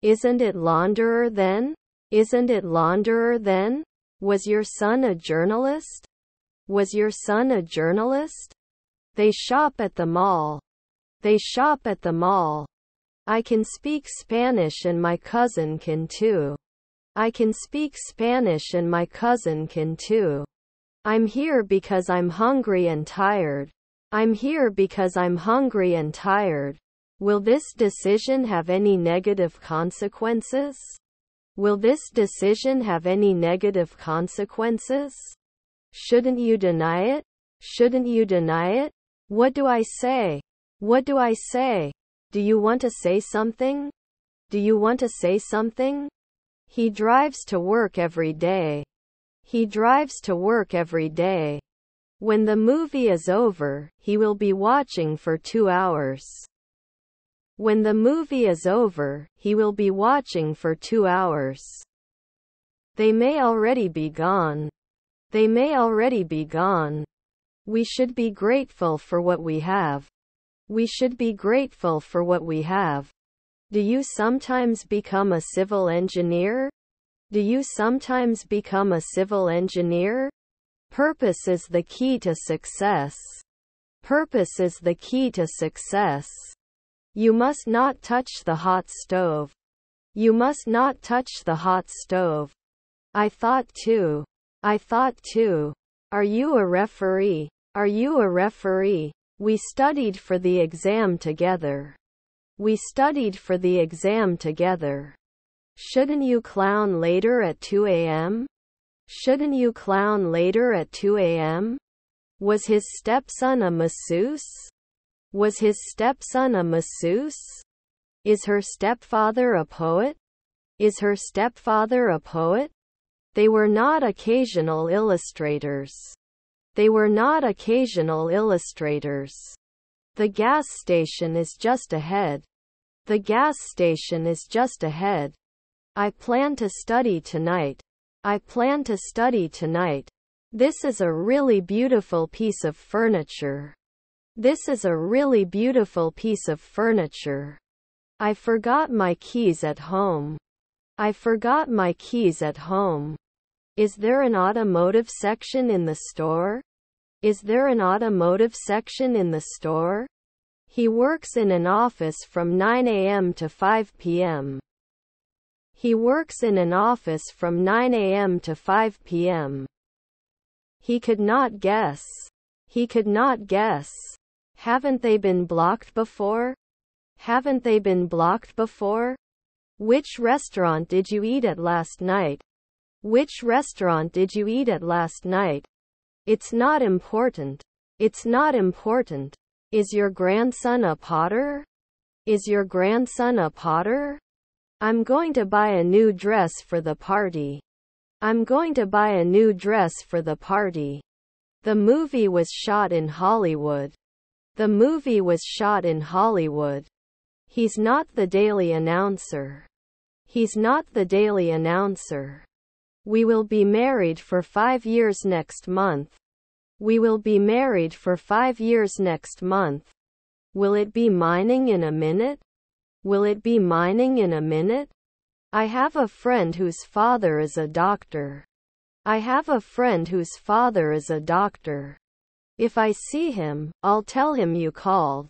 Isn't it launderer then? Isn't it launderer then? Was your son a journalist? Was your son a journalist? They shop at the mall. They shop at the mall. I can speak Spanish and my cousin can too. I can speak Spanish and my cousin can too. I'm here because I'm hungry and tired. I'm here because I'm hungry and tired. Will this decision have any negative consequences? Will this decision have any negative consequences? Shouldn't you deny it? Shouldn't you deny it? What do I say? What do I say? Do you want to say something? Do you want to say something? He drives to work every day. He drives to work every day. When the movie is over, he will be watching for 2 hours. When the movie is over, he will be watching for 2 hours. They may already be gone. They may already be gone. We should be grateful for what we have. We should be grateful for what we have. Do you sometimes become a civil engineer? Do you sometimes become a civil engineer? Purpose is the key to success. Purpose is the key to success. You must not touch the hot stove. You must not touch the hot stove. I thought too. I thought too. Are you a referee? Are you a referee? We studied for the exam together. We studied for the exam together. Shouldn't you clown later at 2 a.m.? Shouldn't you clown later at 2 a.m.? Was his stepson a masseuse? Was his stepson a masseuse? Is her stepfather a poet? Is her stepfather a poet? They were not occasional illustrators. They were not occasional illustrators. The gas station is just ahead. The gas station is just ahead. I plan to study tonight. I plan to study tonight. This is a really beautiful piece of furniture. This is a really beautiful piece of furniture. I forgot my keys at home. I forgot my keys at home. Is there an automotive section in the store? Is there an automotive section in the store? He works in an office from 9 a.m. to 5 p.m. He works in an office from 9 a.m. to 5 p.m. He could not guess. He could not guess. Haven't they been blocked before? Haven't they been blocked before? Which restaurant did you eat at last night? Which restaurant did you eat at last night? It's not important. It's not important. Is your grandson a potter? Is your grandson a potter? I'm going to buy a new dress for the party. I'm going to buy a new dress for the party. The movie was shot in Hollywood. The movie was shot in Hollywood. He's not the daily announcer. He's not the daily announcer. We will be married for 5 years next month. We will be married for 5 years next month. Will it be mining in a minute? Will it be mining in a minute? I have a friend whose father is a doctor. I have a friend whose father is a doctor. If I see him, I'll tell him you called.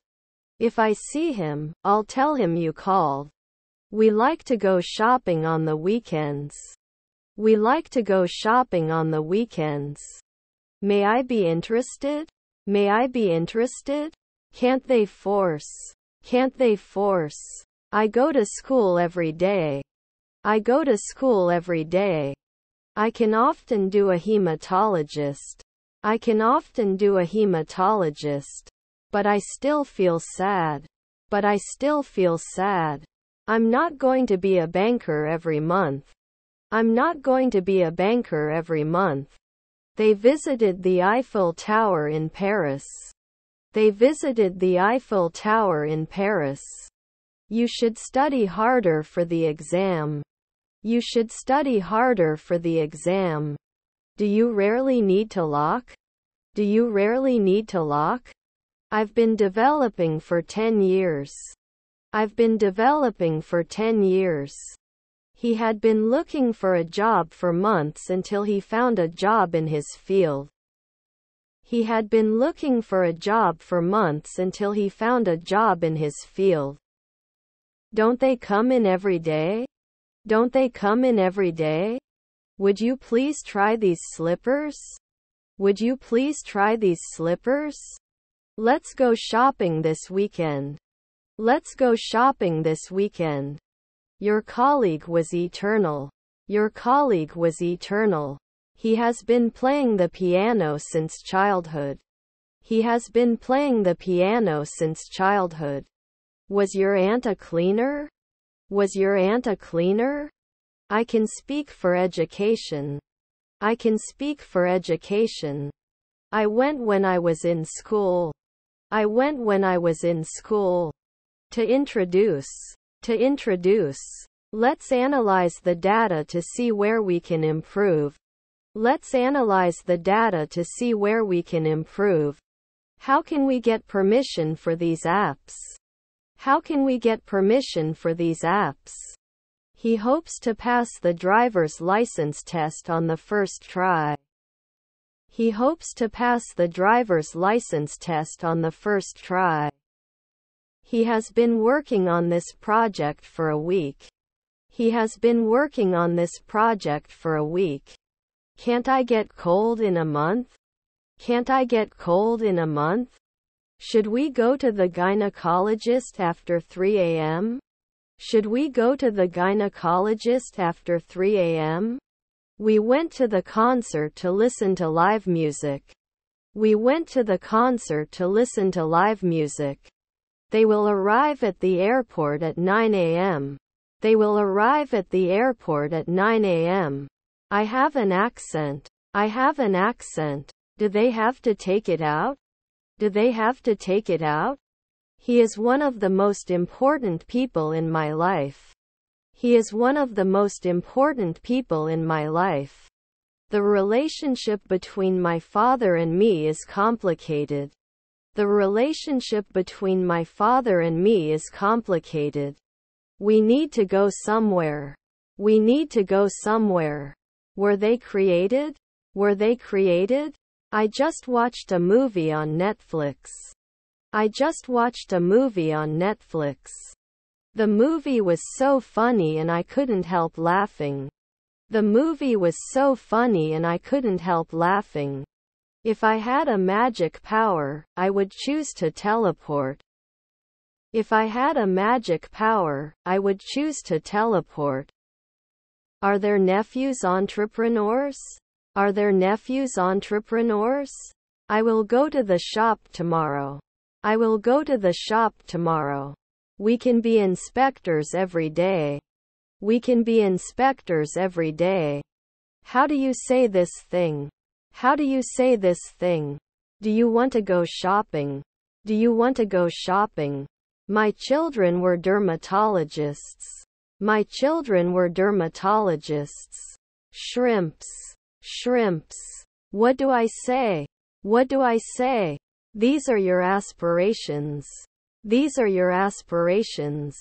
If I see him, I'll tell him you called. We like to go shopping on the weekends. We like to go shopping on the weekends. May I be interested? May I be interested? Can't they force? Can't they force? I go to school every day. I go to school every day. I can often do a hematologist. I can often do a hematologist. But I still feel sad. But I still feel sad. I'm not going to be a banker every month. I'm not going to be a banker every month. They visited the Eiffel Tower in Paris. They visited the Eiffel Tower in Paris. You should study harder for the exam. You should study harder for the exam. Do you rarely need to lock? Do you rarely need to lock? I've been developing for 10 years. I've been developing for 10 years. He had been looking for a job for months until he found a job in his field. He had been looking for a job for months until he found a job in his field. Don't they come in every day? Don't they come in every day? Would you please try these slippers? Would you please try these slippers? Let's go shopping this weekend. Let's go shopping this weekend. Your colleague was eternal. Your colleague was eternal. He has been playing the piano since childhood. He has been playing the piano since childhood. Was your aunt a cleaner? Was your aunt a cleaner? I can speak for education. I can speak for education. I went when I was in school. I went when I was in school. To introduce. To introduce. Let's analyze the data to see where we can improve. Let's analyze the data to see where we can improve. How can we get permission for these apps? How can we get permission for these apps? He hopes to pass the driver's license test on the first try. He hopes to pass the driver's license test on the first try. He has been working on this project for a week. He has been working on this project for a week. Can't I get cold in a month? Can't I get cold in a month? Should we go to the gynecologist after 3 a.m.? Should we go to the gynecologist after 3 a.m.? We went to the concert to listen to live music. We went to the concert to listen to live music. They will arrive at the airport at 9 a.m. They will arrive at the airport at 9 a.m. I have an accent. I have an accent. Do they have to take it out? Do they have to take it out? He is one of the most important people in my life. He is one of the most important people in my life. The relationship between my father and me is complicated. The relationship between my father and me is complicated. We need to go somewhere. We need to go somewhere. Were they created? Were they created? I just watched a movie on Netflix. I just watched a movie on Netflix. The movie was so funny and I couldn't help laughing. The movie was so funny and I couldn't help laughing. If I had a magic power, I would choose to teleport. If I had a magic power, I would choose to teleport. Are their nephews entrepreneurs? Are their nephews entrepreneurs? I will go to the shop tomorrow. I will go to the shop tomorrow. We can be inspectors every day. We can be inspectors every day. How do you say this thing? How do you say this thing? Do you want to go shopping? Do you want to go shopping? My children were dermatologists. My children were dermatologists. Shrimps. Shrimps. What do I say? What do I say? These are your aspirations. These are your aspirations.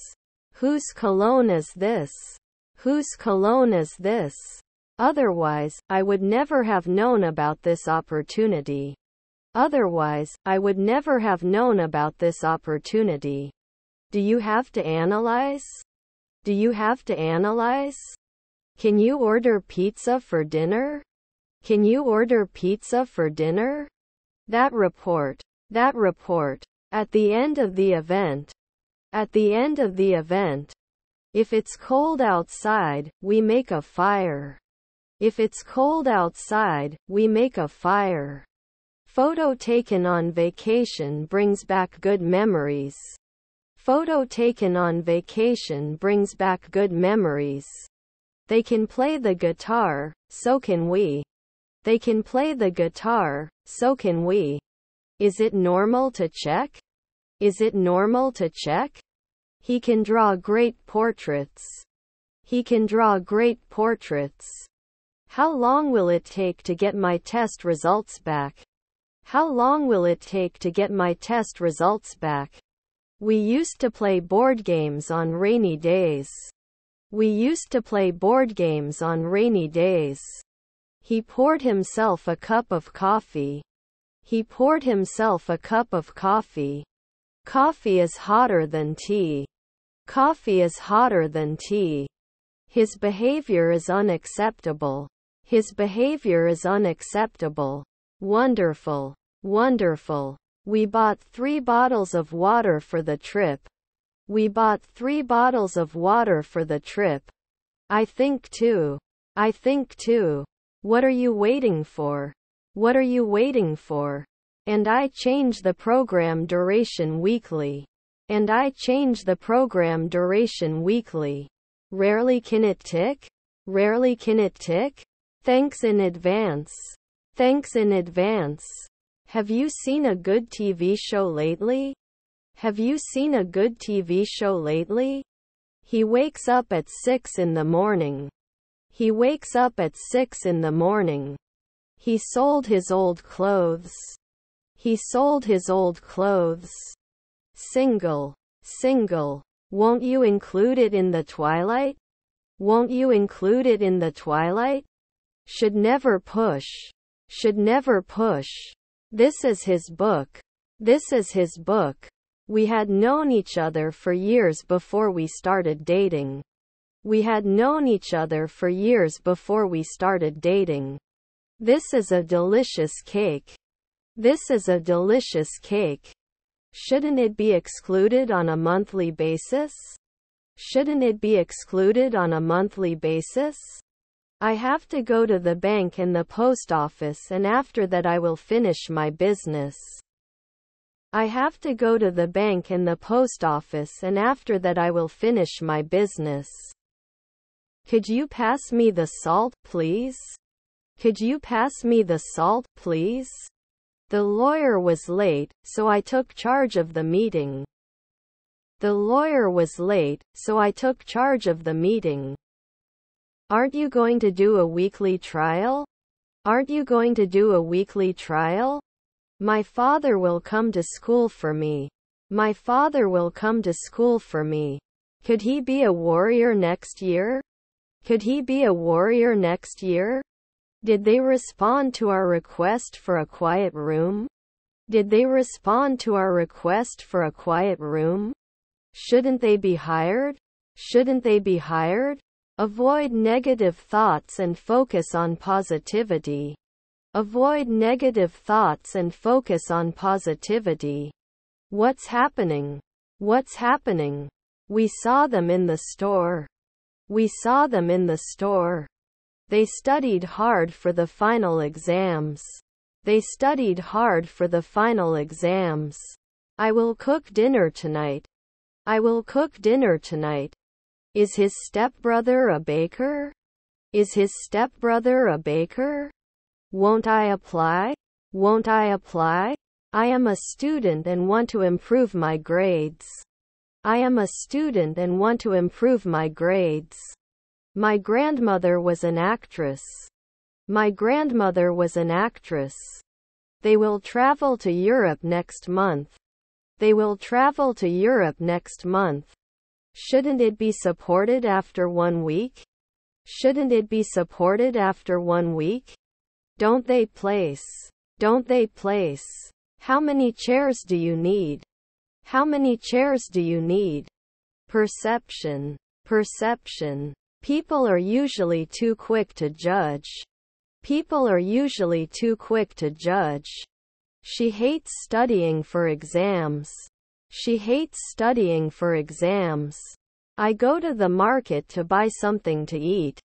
Whose cologne is this? Whose cologne is this? Otherwise, I would never have known about this opportunity. Otherwise, I would never have known about this opportunity. Do you have to analyze? Do you have to analyze? Can you order pizza for dinner? Can you order pizza for dinner? That report. That report. At the end of the event. At the end of the event. If it's cold outside, we make a fire. If it's cold outside, we make a fire. Photo taken on vacation brings back good memories. Photo taken on vacation brings back good memories. They can play the guitar, so can we. They can play the guitar, so can we. Is it normal to check? Is it normal to check? He can draw great portraits. He can draw great portraits. How long will it take to get my test results back? How long will it take to get my test results back? We used to play board games on rainy days. We used to play board games on rainy days. He poured himself a cup of coffee. He poured himself a cup of coffee. Coffee is hotter than tea. Coffee is hotter than tea. His behavior is unacceptable. His behavior is unacceptable. Wonderful. Wonderful. We bought 3 bottles of water for the trip. We bought 3 bottles of water for the trip. I think too. I think too. What are you waiting for? What are you waiting for? And I change the program duration weekly. And I change the program duration weekly. Rarely can it tick? Rarely can it tick? Thanks in advance. Thanks in advance. Have you seen a good TV show lately? Have you seen a good TV show lately? He wakes up at 6 in the morning. He wakes up at 6 in the morning. He sold his old clothes. He sold his old clothes. Single. Single. Won't you include it in the twilight? Won't you include it in the twilight? Should never push. Should never push. This is his book. This is his book. We had known each other for years before we started dating. We had known each other for years before we started dating. This is a delicious cake. This is a delicious cake. Shouldn't it be excluded on a monthly basis? Shouldn't it be excluded on a monthly basis? I have to go to the bank and the post office, and after that I will finish my business. I have to go to the bank and the post office, and after that I will finish my business. Could you pass me the salt, please? Could you pass me the salt, please? The lawyer was late, so I took charge of the meeting. The lawyer was late, so I took charge of the meeting. Aren't you going to do a weekly trial? Aren't you going to do a weekly trial? My father will come to school for me. My father will come to school for me. Could he be a warrior next year? Could he be a warrior next year? Did they respond to our request for a quiet room? Did they respond to our request for a quiet room? Shouldn't they be hired? Shouldn't they be hired? Avoid negative thoughts and focus on positivity. Avoid negative thoughts and focus on positivity. What's happening? What's happening? We saw them in the store. We saw them in the store. They studied hard for the final exams. They studied hard for the final exams. I will cook dinner tonight. I will cook dinner tonight. Is his stepbrother a baker? Is his stepbrother a baker? Won't I apply? Won't I apply? I am a student and want to improve my grades. I am a student and want to improve my grades. My grandmother was an actress. My grandmother was an actress. They will travel to Europe next month. They will travel to Europe next month. Shouldn't it be supported after 1 week? Shouldn't it be supported after 1 week? Don't they place? Don't they place? How many chairs do you need? How many chairs do you need? Perception. Perception. People are usually too quick to judge. People are usually too quick to judge. She hates studying for exams. She hates studying for exams. I go to the market to buy something to eat.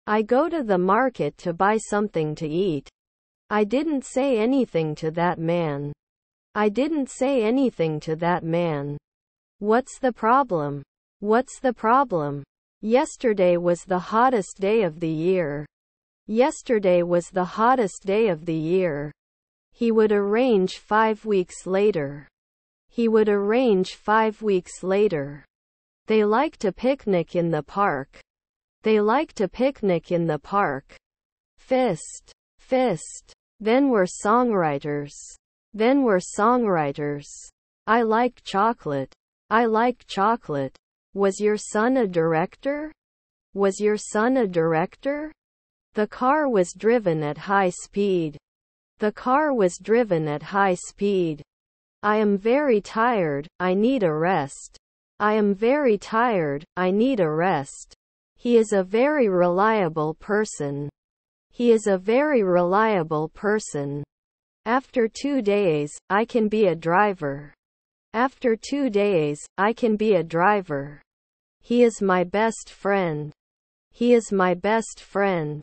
I go to the market to buy something to eat. I didn't say anything to that man. I didn't say anything to that man. What's the problem? What's the problem? Yesterday was the hottest day of the year. Yesterday was the hottest day of the year. He would arrange 5 weeks later. He would arrange 5 weeks later. They like to picnic in the park. They like to picnic in the park. Fist. Fist. Then we're songwriters. Then we're songwriters. I like chocolate. I like chocolate. Was your son a director? Was your son a director? The car was driven at high speed. The car was driven at high speed. I am very tired, I need a rest. I am very tired, I need a rest. He is a very reliable person. He is a very reliable person. After 2 days, I can be a driver. After 2 days, I can be a driver. He is my best friend. He is my best friend.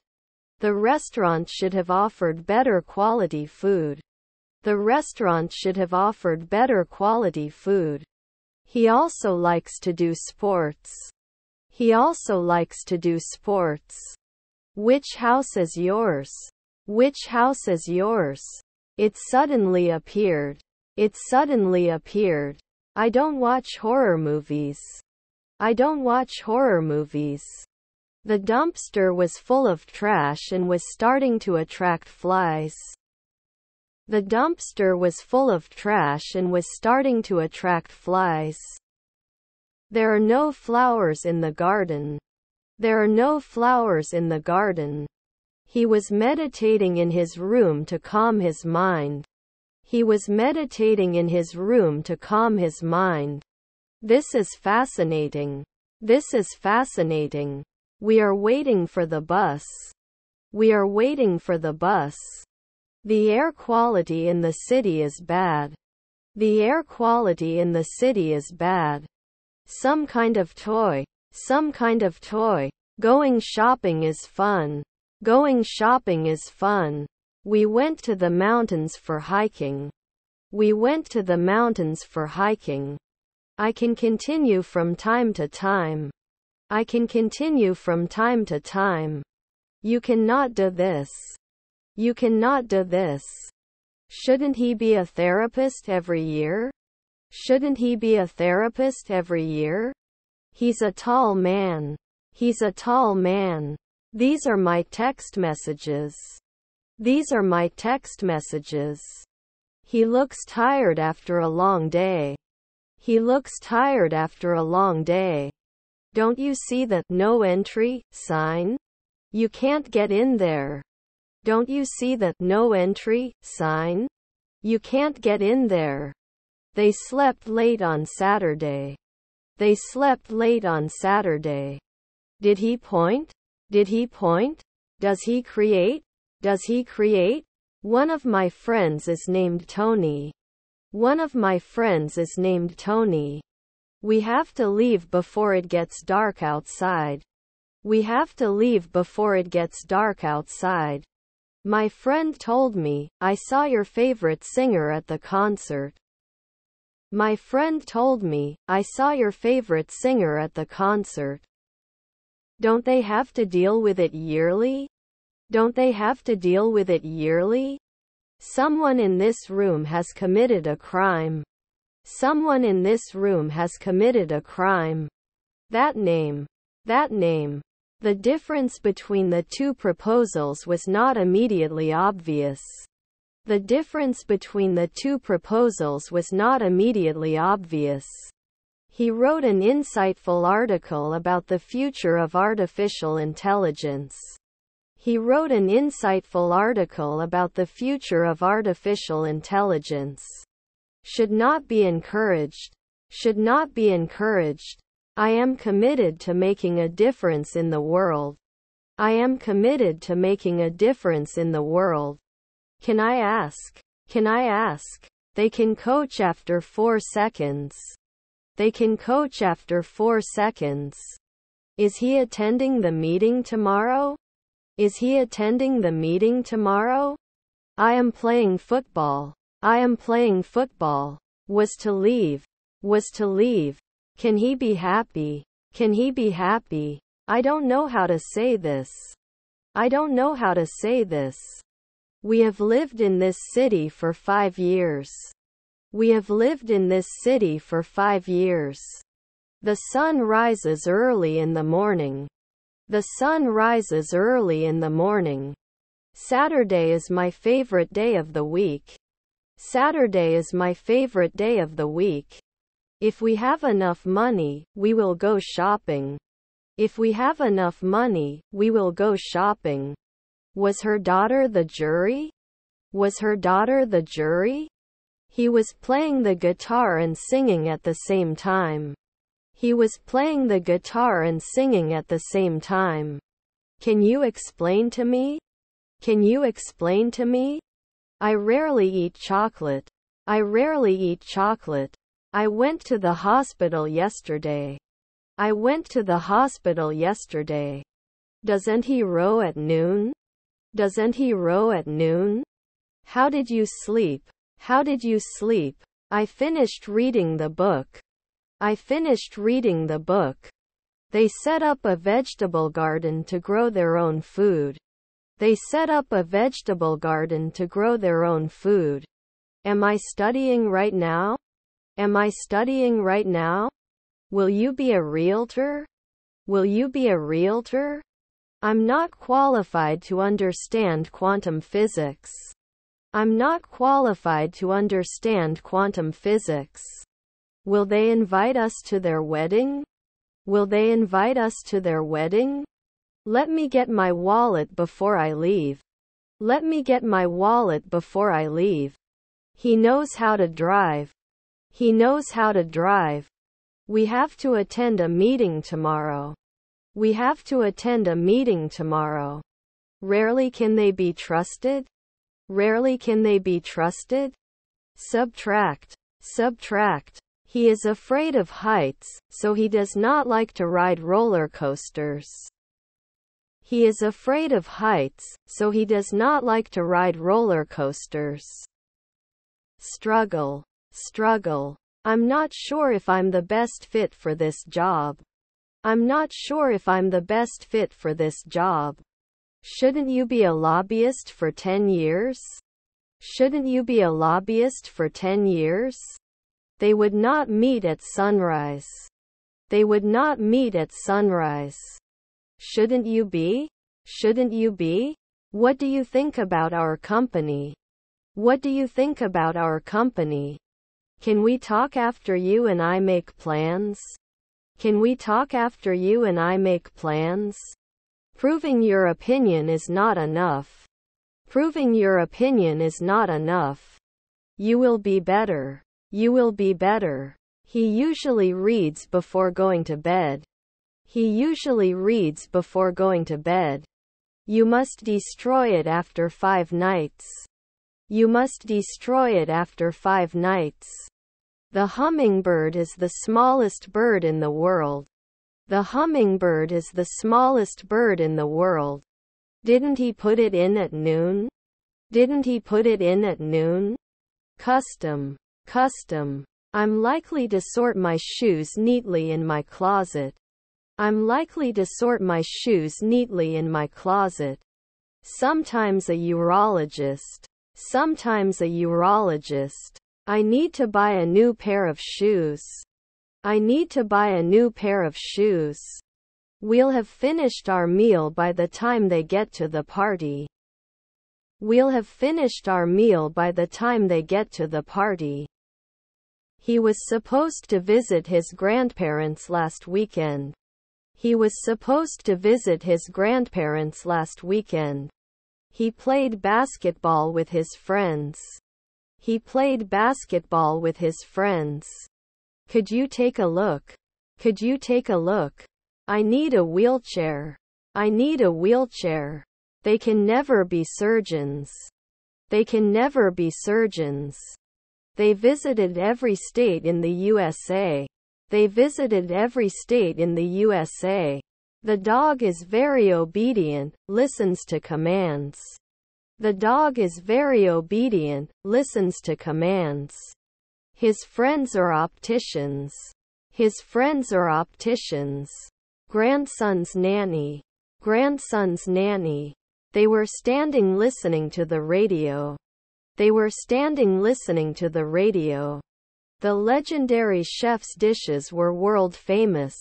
The restaurant should have offered better quality food. The restaurant should have offered better quality food. He also likes to do sports. He also likes to do sports. Which house is yours? Which house is yours? It suddenly appeared. It suddenly appeared. I don't watch horror movies. I don't watch horror movies. The dumpster was full of trash and was starting to attract flies. The dumpster was full of trash and was starting to attract flies. There are no flowers in the garden. There are no flowers in the garden. He was meditating in his room to calm his mind. He was meditating in his room to calm his mind. This is fascinating. This is fascinating. We are waiting for the bus. We are waiting for the bus. The air quality in the city is bad. The air quality in the city is bad. Some kind of toy. Some kind of toy. Going shopping is fun. Going shopping is fun. We went to the mountains for hiking. We went to the mountains for hiking. I can continue from time to time. I can continue from time to time. You cannot do this. You cannot do this. Shouldn't he be a therapist every year? Shouldn't he be a therapist every year? He's a tall man. He's a tall man. These are my text messages. These are my text messages. He looks tired after a long day. He looks tired after a long day. Don't you see the "no entry" sign? You can't get in there. Don't you see the "no entry" sign? You can't get in there. They slept late on Saturday. They slept late on Saturday. Did he point? Did he point? Does he create? Does he create? One of my friends is named Tony. One of my friends is named Tony. We have to leave before it gets dark outside. We have to leave before it gets dark outside. My friend told me, I saw your favorite singer at the concert. My friend told me, I saw your favorite singer at the concert. Don't they have to deal with it yearly? Don't they have to deal with it yearly? Someone in this room has committed a crime. Someone in this room has committed a crime. That name. That name. The difference between the two proposals was not immediately obvious. The difference between the two proposals was not immediately obvious. He wrote an insightful article about the future of artificial intelligence. He wrote an insightful article about the future of artificial intelligence. Should not be encouraged. Should not be encouraged. I am committed to making a difference in the world. I am committed to making a difference in the world. Can I ask? Can I ask? They can coach after 4 seconds. They can coach after 4 seconds. Is he attending the meeting tomorrow? Is he attending the meeting tomorrow? I am playing football. I am playing football. Was to leave. Was to leave. Can he be happy? Can he be happy? I don't know how to say this. I don't know how to say this. We have lived in this city for 5 years. We have lived in this city for 5 years. The sun rises early in the morning. The sun rises early in the morning. Saturday is my favorite day of the week. Saturday is my favorite day of the week. If we have enough money, we will go shopping. If we have enough money, we will go shopping. Was her daughter the jury? Was her daughter the jury? He was playing the guitar and singing at the same time. He was playing the guitar and singing at the same time. Can you explain to me? Can you explain to me? I rarely eat chocolate. I rarely eat chocolate. I went to the hospital yesterday. I went to the hospital yesterday. Doesn't he row at noon? Doesn't he row at noon? How did you sleep? How did you sleep? I finished reading the book. I finished reading the book. They set up a vegetable garden to grow their own food. They set up a vegetable garden to grow their own food. Am I studying right now? Am I studying right now? Will you be a realtor? Will you be a realtor? I'm not qualified to understand quantum physics. I'm not qualified to understand quantum physics. Will they invite us to their wedding? Will they invite us to their wedding? Let me get my wallet before I leave. Let me get my wallet before I leave. He knows how to drive. He knows how to drive. We have to attend a meeting tomorrow. We have to attend a meeting tomorrow. Rarely can they be trusted? Rarely can they be trusted? Subtract. Subtract. He is afraid of heights, so he does not like to ride roller coasters. He is afraid of heights, so he does not like to ride roller coasters. Struggle. Struggle. I'm not sure if I'm the best fit for this job. I'm not sure if I'm the best fit for this job. Shouldn't you be a lobbyist for 10 years? Shouldn't you be a lobbyist for 10 years? They would not meet at sunrise. They would not meet at sunrise. Shouldn't you be? Shouldn't you be? What do you think about our company? What do you think about our company? Can we talk after you and I make plans? Can we talk after you and I make plans? Proving your opinion is not enough. Proving your opinion is not enough. You will be better. You will be better. He usually reads before going to bed. He usually reads before going to bed. You must destroy it after 5 nights. You must destroy it after 5 nights. The hummingbird is the smallest bird in the world. The hummingbird is the smallest bird in the world. Didn't he put it in at noon? Didn't he put it in at noon? Custom. Custom. I'm likely to sort my shoes neatly in my closet. I'm likely to sort my shoes neatly in my closet. Sometimes a urologist. Sometimes a urologist. I need to buy a new pair of shoes. I need to buy a new pair of shoes. We'll have finished our meal by the time they get to the party. We'll have finished our meal by the time they get to the party. He was supposed to visit his grandparents last weekend. He was supposed to visit his grandparents last weekend. He played basketball with his friends. He played basketball with his friends. Could you take a look? Could you take a look? I need a wheelchair. I need a wheelchair. They can never be surgeons. They can never be surgeons. They visited every state in the USA. They visited every state in the USA. The dog is very obedient, listens to commands. The dog is very obedient, listens to commands. His friends are opticians. His friends are opticians. Grandson's nanny. Grandson's nanny. They were standing listening to the radio. They were standing listening to the radio. The legendary chef's dishes were world famous.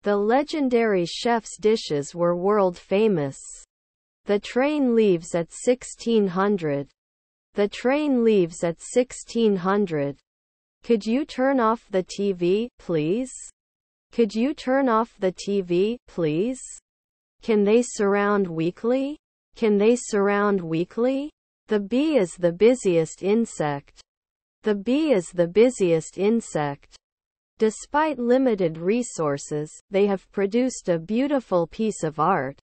The legendary chef's dishes were world famous. The train leaves at 1600. The train leaves at 1600. Could you turn off the TV, please? Could you turn off the TV, please? Can they surround weekly? Can they surround weekly? The bee is the busiest insect. The bee is the busiest insect. Despite limited resources, they have produced a beautiful piece of art.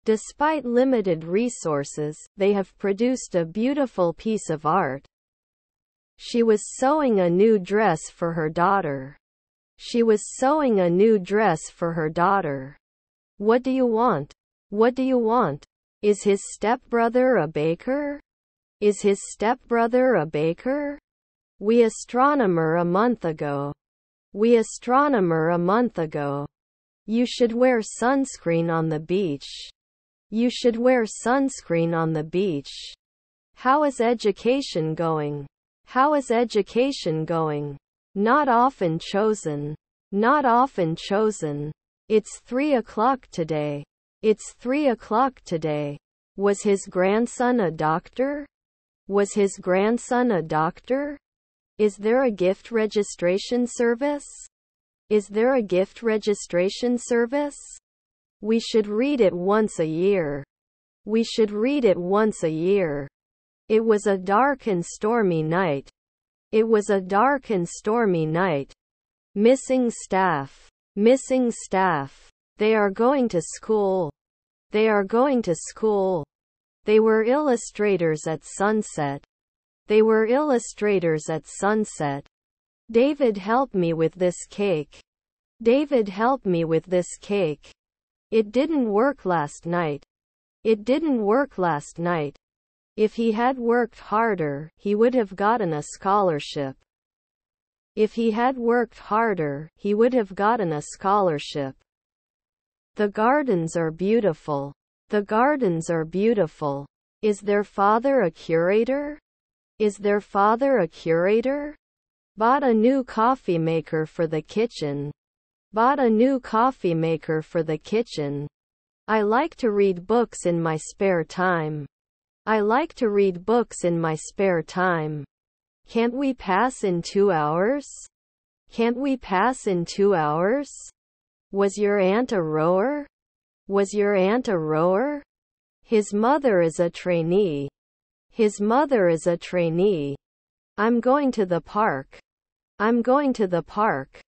Despite limited resources, they have produced a beautiful piece of art. She was sewing a new dress for her daughter. She was sewing a new dress for her daughter. What do you want? What do you want? Is his stepbrother a baker? Is his stepbrother a baker? We astronomer a month ago. We astronomer a month ago. You should wear sunscreen on the beach. You should wear sunscreen on the beach. How is education going? How is education going? Not often chosen. Not often chosen. It's 3 o'clock today. It's 3 o'clock today. Was his grandson a doctor? Was his grandson a doctor? Is there a gift registration service? Is there a gift registration service? We should read it once a year. We should read it once a year. It was a dark and stormy night. It was a dark and stormy night. Missing staff. Missing staff. They are going to school. They are going to school. They were illustrators at sunset. They were illustrators at sunset. David, help me with this cake. David, help me with this cake. It didn't work last night. It didn't work last night. If he had worked harder, he would have gotten a scholarship. If he had worked harder, he would have gotten a scholarship. The gardens are beautiful. The gardens are beautiful. Is their father a curator? Is their father a curator? Bought a new coffee maker for the kitchen. Bought a new coffee maker for the kitchen. I like to read books in my spare time. I like to read books in my spare time. Can't we pass in 2 hours? Can't we pass in 2 hours? Was your aunt a rower? Was your aunt a rower? His mother is a trainee. His mother is a trainee. I'm going to the park. I'm going to the park.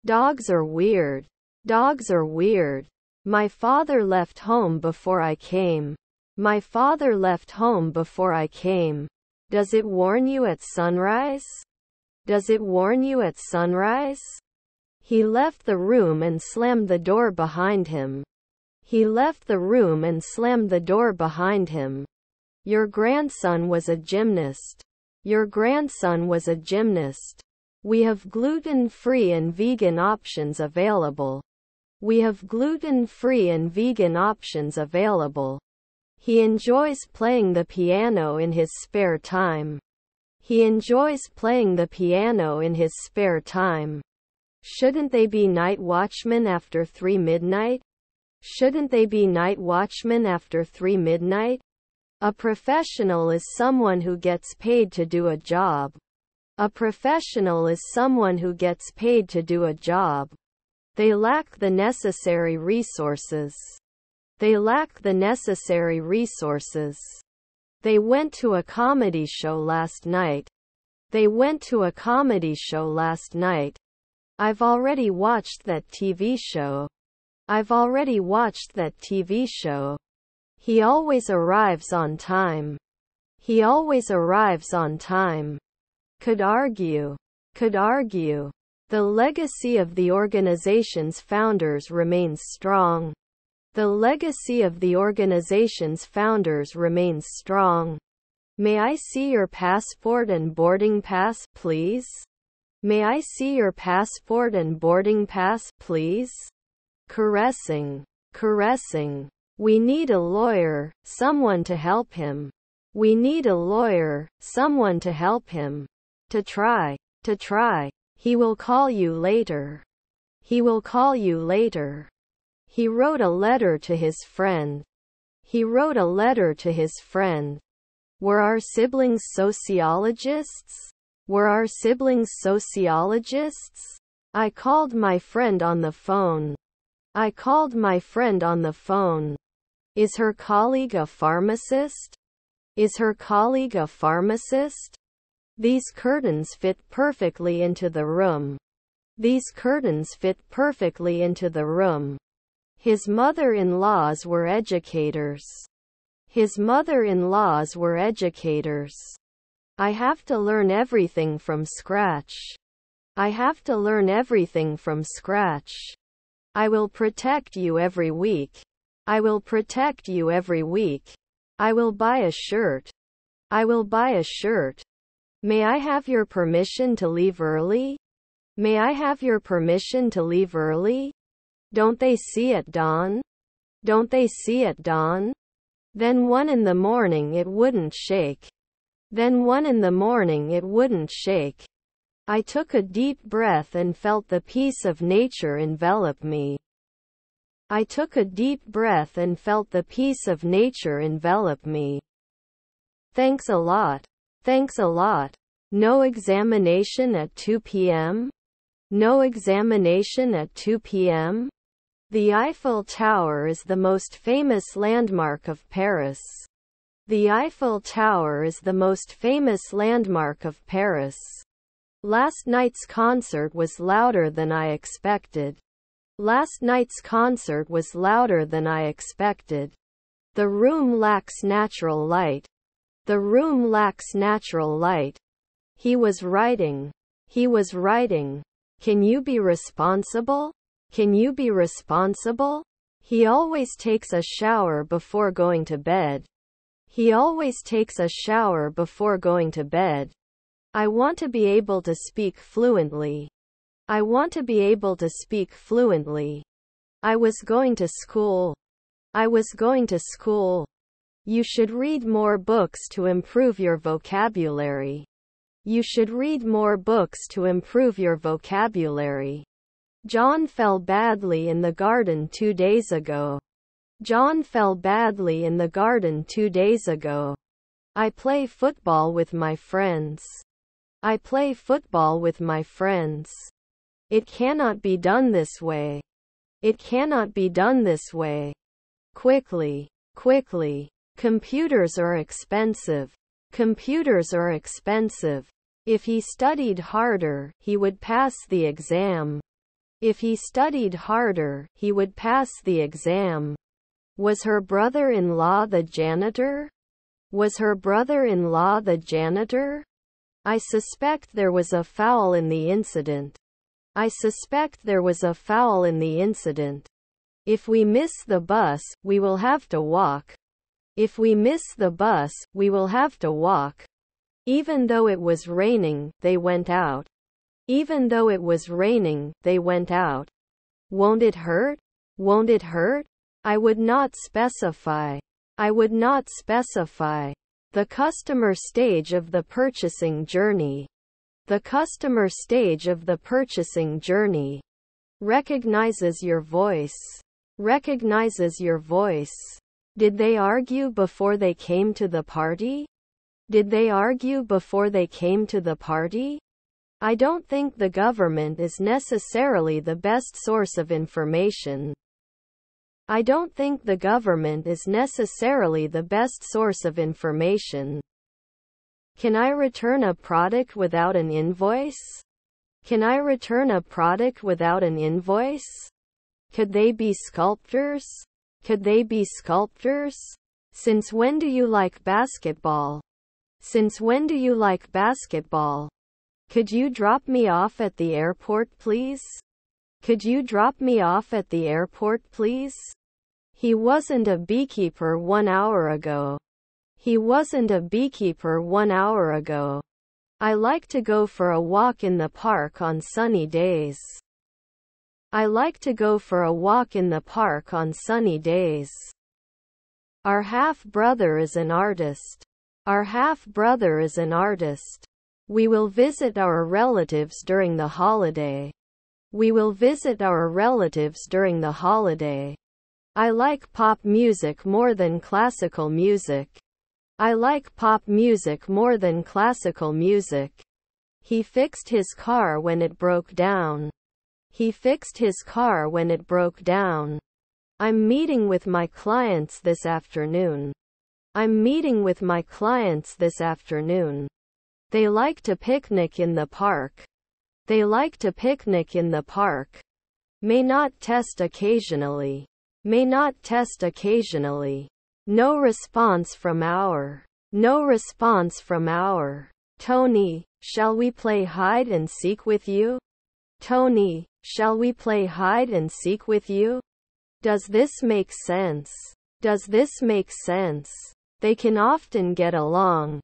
Dogs are weird. Dogs are weird. My father left home before I came. My father left home before I came. Does it warn you at sunrise? Does it warn you at sunrise? He left the room and slammed the door behind him. He left the room and slammed the door behind him. Your grandson was a gymnast. Your grandson was a gymnast. We have gluten-free and vegan options available. We have gluten-free and vegan options available. He enjoys playing the piano in his spare time. He enjoys playing the piano in his spare time. Shouldn't they be night watchmen after 3 midnight? Shouldn't they be night watchmen after 3 midnight? A professional is someone who gets paid to do a job. A professional is someone who gets paid to do a job. They lack the necessary resources. They lack the necessary resources. They went to a comedy show last night. They went to a comedy show last night. I've already watched that TV show. I've already watched that TV show. He always arrives on time. He always arrives on time. Could argue. Could argue. The legacy of the organization's founders remains strong. The legacy of the organization's founders remains strong. May I see your passport and boarding pass, please? May I see your passport and boarding pass, please? Caressing. Caressing. We need a lawyer, someone to help him. We need a lawyer, someone to help him. To try. To try. He will call you later. He will call you later. He wrote a letter to his friend. He wrote a letter to his friend. Were our siblings sociologists? Were our siblings sociologists? I called my friend on the phone. I called my friend on the phone. Is her colleague a pharmacist? Is her colleague a pharmacist? These curtains fit perfectly into the room. These curtains fit perfectly into the room. His mother-in-laws were educators. His mother-in-laws were educators. I have to learn everything from scratch. I have to learn everything from scratch. I will protect you every week. I will protect you every week. I will buy a shirt. I will buy a shirt. May I have your permission to leave early? May I have your permission to leave early? Don't they see at dawn? Don't they see at dawn? Then 1 in the morning it wouldn't shake. Then 1 in the morning it wouldn't shake. I took a deep breath and felt the peace of nature envelop me. I took a deep breath and felt the peace of nature envelop me. Thanks a lot. Thanks a lot. No examination at 2 p.m.? No examination at 2 p.m.? The Eiffel Tower is the most famous landmark of Paris. The Eiffel Tower is the most famous landmark of Paris. Last night's concert was louder than I expected. Last night's concert was louder than I expected. The room lacks natural light. The room lacks natural light. He was writing. He was writing. Can you be responsible? Can you be responsible? He always takes a shower before going to bed. He always takes a shower before going to bed. I want to be able to speak fluently. I want to be able to speak fluently. I was going to school. I was going to school. You should read more books to improve your vocabulary. You should read more books to improve your vocabulary. John fell badly in the garden 2 days ago. John fell badly in the garden 2 days ago. I play football with my friends. I play football with my friends. It cannot be done this way. It cannot be done this way. Quickly. Quickly. Computers are expensive. Computers are expensive. If he studied harder, he would pass the exam. If he studied harder, he would pass the exam. Was her brother-in-law the janitor? Was her brother-in-law the janitor? I suspect there was a foul in the incident. I suspect there was a foul in the incident. If we miss the bus, we will have to walk. If we miss the bus, we will have to walk. Even though it was raining, they went out. Even though it was raining, they went out. Won't it hurt? Won't it hurt? I would not specify. I would not specify. The customer stage of the purchasing journey. The customer stage of the purchasing journey. Recognizes your voice. Recognizes your voice. Did they argue before they came to the party? Did they argue before they came to the party? I don't think the government is necessarily the best source of information. I don't think the government is necessarily the best source of information. Can I return a product without an invoice? Can I return a product without an invoice? Could they be sculptors? Could they be sculptors? Since when do you like basketball? Since when do you like basketball? Could you drop me off at the airport, please? Could you drop me off at the airport, please? He wasn't a beekeeper 1 hour ago. He wasn't a beekeeper 1 hour ago. I like to go for a walk in the park on sunny days. I like to go for a walk in the park on sunny days. Our half-brother is an artist. Our half-brother is an artist. We will visit our relatives during the holiday. We will visit our relatives during the holiday. I like pop music more than classical music. I like pop music more than classical music. He fixed his car when it broke down. He fixed his car when it broke down. I'm meeting with my clients this afternoon. I'm meeting with my clients this afternoon. They like to picnic in the park. They like to picnic in the park. May not test occasionally. May not test occasionally. No response from our. No response from our. Tony, shall we play hide and seek with you? Tony, shall we play hide and seek with you? Does this make sense? Does this make sense? They can often get along.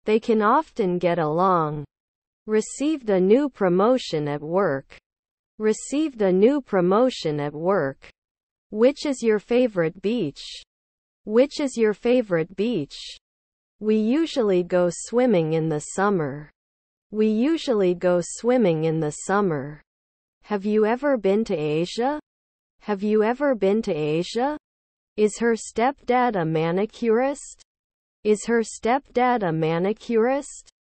They can often get along. Received a new promotion at work. Received a new promotion at work. Which is your favorite beach? Which is your favorite beach? We usually go swimming in the summer. We usually go swimming in the summer. Have you ever been to Asia? Have you ever been to Asia? Is her stepdad a manicurist? Is her stepdad a manicurist?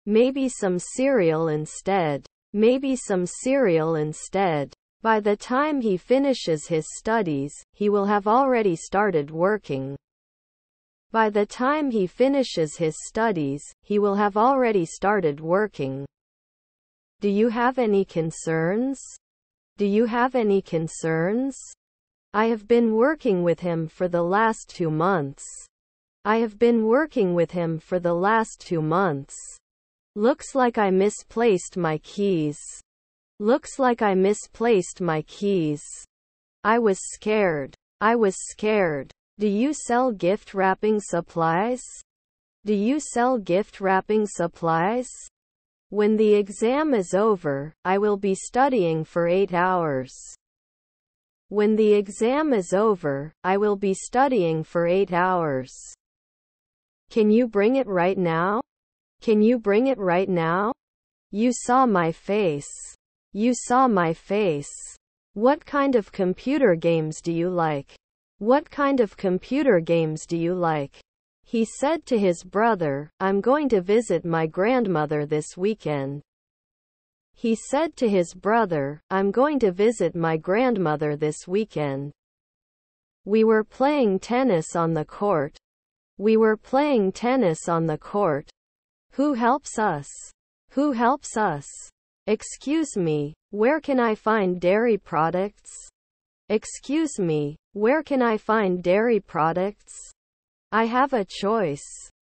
Maybe some cereal instead. Maybe some cereal instead. By the time he finishes his studies, he will have already started working. By the time he finishes his studies, he will have already started working. Do you have any concerns? Do you have any concerns? I have been working with him for the last 2 months. I have been working with him for the last 2 months. Looks like I misplaced my keys. Looks like I misplaced my keys. I was scared. I was scared. Do you sell gift wrapping supplies? Do you sell gift wrapping supplies? When the exam is over, I will be studying for 8 hours. When the exam is over, I will be studying for 8 hours. Can you bring it right now? Can you bring it right now? You saw my face. You saw my face. What kind of computer games do you like? What kind of computer games do you like? He said to his brother, I'm going to visit my grandmother this weekend. He said to his brother, I'm going to visit my grandmother this weekend. We were playing tennis on the court. We were playing tennis on the court. Who helps us? Who helps us? Excuse me, where can I find dairy products? Excuse me, where can I find dairy products? I have a choice.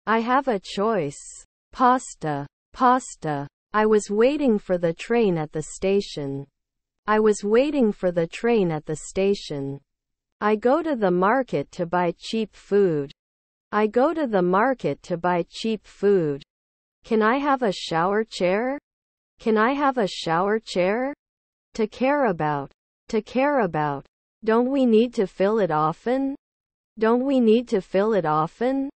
I have a choice. Pasta. Pasta. I was waiting for the train at the station. I was waiting for the train at the station. I go to the market to buy cheap food. I go to the market to buy cheap food. Can I have a shower chair? Can I have a shower chair? To care about. To care about. Don't we need to fill it often? Don't we need to fill it often?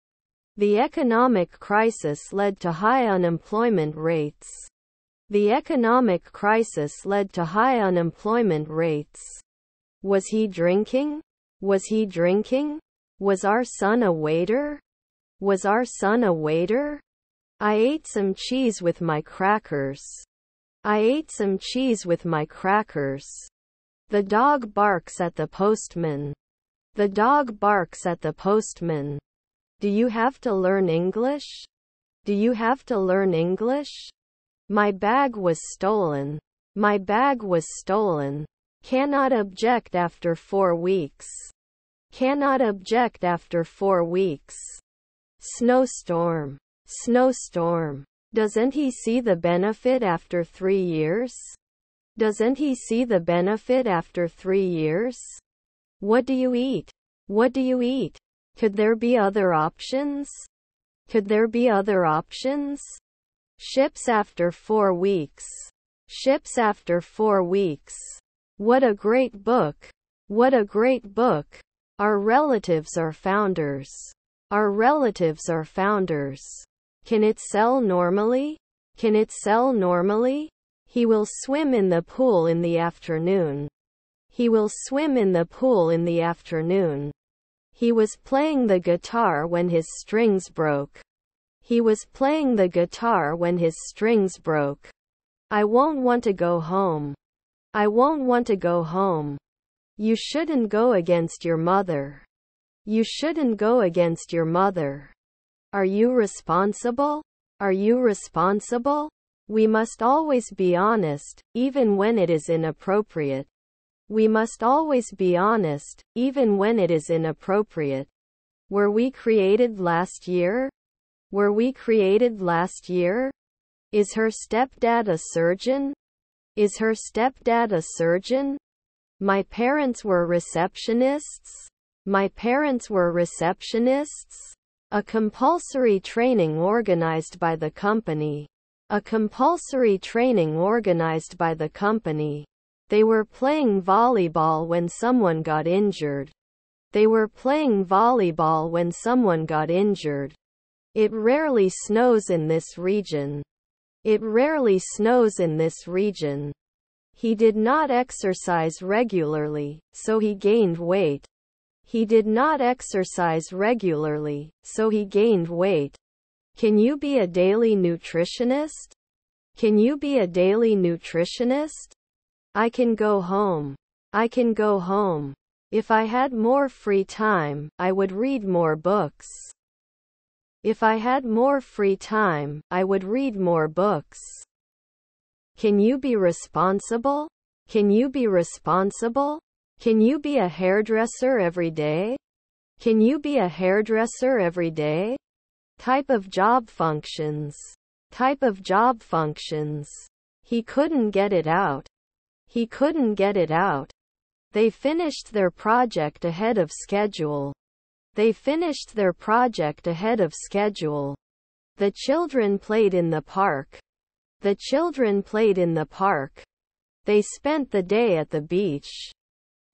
The economic crisis led to high unemployment rates. The economic crisis led to high unemployment rates. Was he drinking? Was he drinking? Was our son a waiter? Was our son a waiter? I ate some cheese with my crackers. I ate some cheese with my crackers. The dog barks at the postman. The dog barks at the postman. Do you have to learn English? Do you have to learn English? My bag was stolen. My bag was stolen. Cannot object after 4 weeks. Cannot object after 4 weeks. Snowstorm. Snowstorm. Doesn't he see the benefit after 3 years? Doesn't he see the benefit after 3 years? What do you eat? What do you eat? Could there be other options? Could there be other options? Ships after 4 weeks. Ships after 4 weeks. What a great book. What a great book. Our relatives are founders. Our relatives are founders. Can it sell normally? Can it sell normally? He will swim in the pool in the afternoon. He will swim in the pool in the afternoon. He was playing the guitar when his strings broke. He was playing the guitar when his strings broke. I won't want to go home. I won't want to go home. You shouldn't go against your mother. You shouldn't go against your mother. Are you responsible? Are you responsible? We must always be honest, even when it is inappropriate. We must always be honest, even when it is inappropriate. Were we created last year? Were we created last year? Is her stepdad a surgeon? Is her stepdad a surgeon? My parents were receptionists. My parents were receptionists. A compulsory training organized by the company. A compulsory training organized by the company. They were playing volleyball when someone got injured. They were playing volleyball when someone got injured. It rarely snows in this region. It rarely snows in this region. He did not exercise regularly, so he gained weight. He did not exercise regularly, so he gained weight. Can you be a daily nutritionist? Can you be a daily nutritionist? I can go home. I can go home. If I had more free time, I would read more books. If I had more free time, I would read more books. Can you be responsible? Can you be responsible? Can you be a hairdresser every day? Can you be a hairdresser every day? Type of job functions. Type of job functions. He couldn't get it out. He couldn't get it out. They finished their project ahead of schedule. They finished their project ahead of schedule. The children played in the park. The children played in the park. They spent the day at the beach.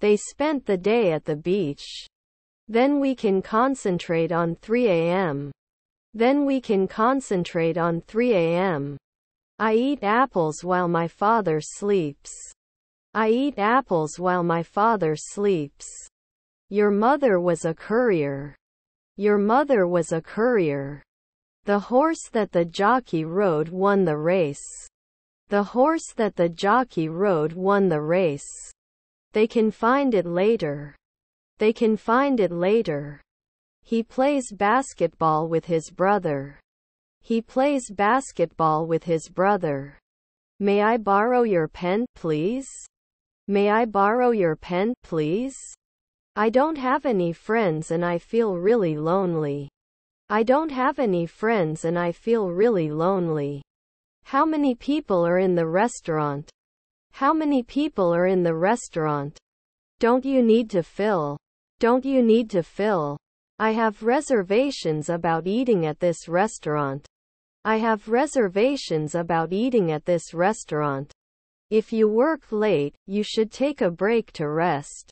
They spent the day at the beach. Then we can concentrate on 3 a.m. Then we can concentrate on 3 a.m. I eat apples while my father sleeps. I eat apples while my father sleeps. Your mother was a courier. Your mother was a courier. The horse that the jockey rode won the race. The horse that the jockey rode won the race. They can find it later. They can find it later. He plays basketball with his brother. He plays basketball with his brother. May I borrow your pen, please? May I borrow your pen, please? I don't have any friends and I feel really lonely. I don't have any friends and I feel really lonely. How many people are in the restaurant? How many people are in the restaurant? Don't you need to fill? Don't you need to fill? I have reservations about eating at this restaurant. I have reservations about eating at this restaurant. If you work late, you should take a break to rest.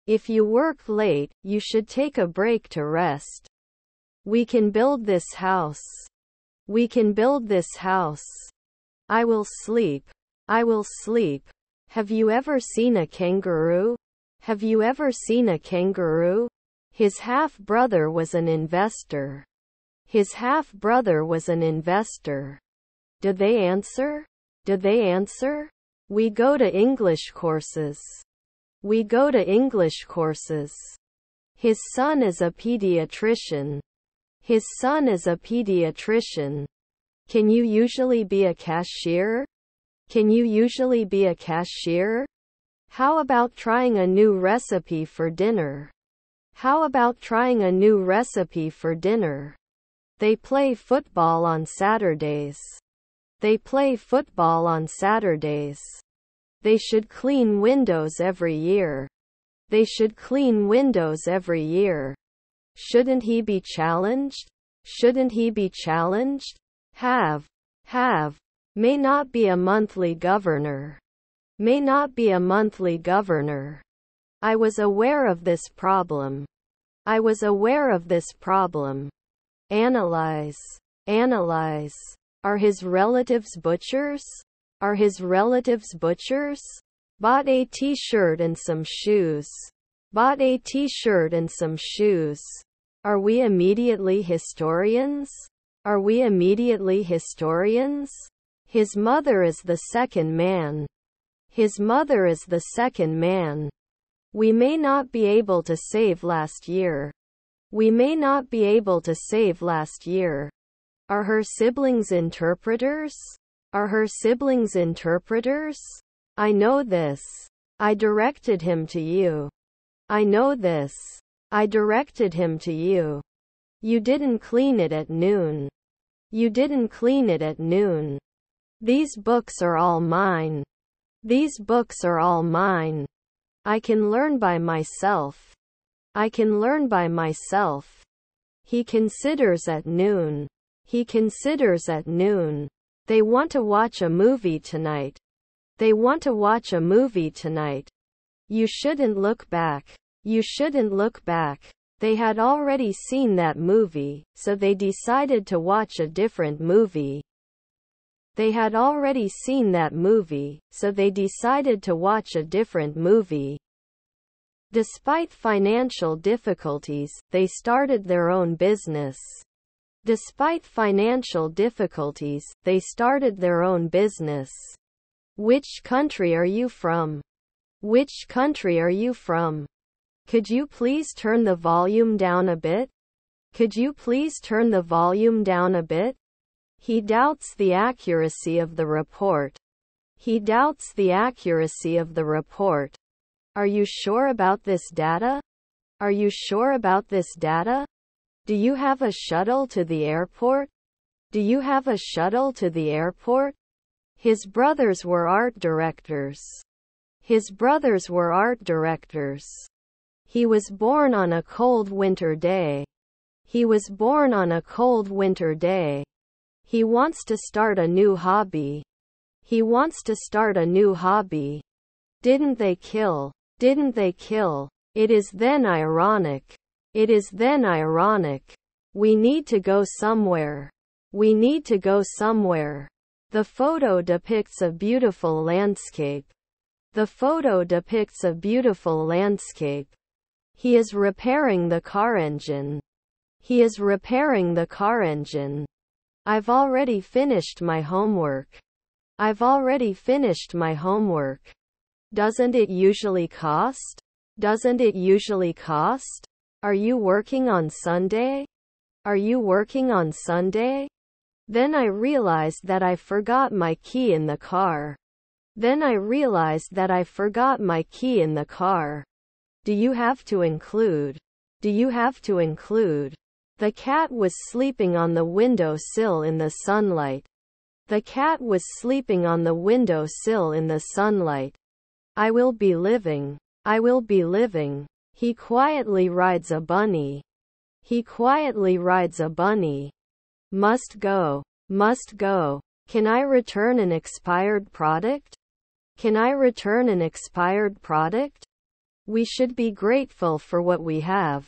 If you work late, you should take a break to rest. We can build this house. We can build this house. I will sleep. I will sleep. Have you ever seen a kangaroo? Have you ever seen a kangaroo? His half-brother was an investor. His half-brother was an investor. Did they answer? Did they answer? We go to English courses. We go to English courses. His son is a pediatrician. His son is a pediatrician. Can you usually be a cashier? Can you usually be a cashier? How about trying a new recipe for dinner? How about trying a new recipe for dinner? They play football on Saturdays. They play football on Saturdays. They should clean windows every year. They should clean windows every year. Shouldn't he be challenged? Shouldn't he be challenged? Have. May not be a monthly governor. May not be a monthly governor. I was aware of this problem. I was aware of this problem. Analyze. Are his relatives butchers? Are his relatives butchers? Bought a t-shirt and some shoes. Bought a t-shirt and some shoes. Are we immediately historians? Are we immediately historians? His mother is the second man. His mother is the second man. We may not be able to save last year. We may not be able to save last year. Are her siblings interpreters? Are her siblings interpreters? I know this. I directed him to you. I know this. I directed him to you. You didn't clean it at noon. You didn't clean it at noon. These books are all mine. These books are all mine. I can learn by myself. I can learn by myself. He considers at noon. He considers at noon. They want to watch a movie tonight. They want to watch a movie tonight. You shouldn't look back. You shouldn't look back. They had already seen that movie, so they decided to watch a different movie. They had already seen that movie, so they decided to watch a different movie. Despite financial difficulties, they started their own business. Despite financial difficulties, they started their own business. Which country are you from? Which country are you from? Could you please turn the volume down a bit? Could you please turn the volume down a bit? He doubts the accuracy of the report. He doubts the accuracy of the report. Are you sure about this data? Are you sure about this data? Do you have a shuttle to the airport? Do you have a shuttle to the airport? His brothers were art directors. His brothers were art directors. He was born on a cold winter day. He was born on a cold winter day. He wants to start a new hobby. He wants to start a new hobby. Didn't they kill? Didn't they kill? It is then ironic. It is then ironic. We need to go somewhere. We need to go somewhere. The photo depicts a beautiful landscape. The photo depicts a beautiful landscape. He is repairing the car engine. He is repairing the car engine. I've already finished my homework. I've already finished my homework. Doesn't it usually cost? Doesn't it usually cost? Are you working on Sunday? Are you working on Sunday? Then I realized that I forgot my key in the car. Then I realized that I forgot my key in the car. Do you have to include? Do you have to include? The cat was sleeping on the window sill in the sunlight. The cat was sleeping on the window sill in the sunlight. I will be living. I will be living. He quietly rides a bunny. He quietly rides a bunny. Must go. Must go. Can I return an expired product? Can I return an expired product? We should be grateful for what we have.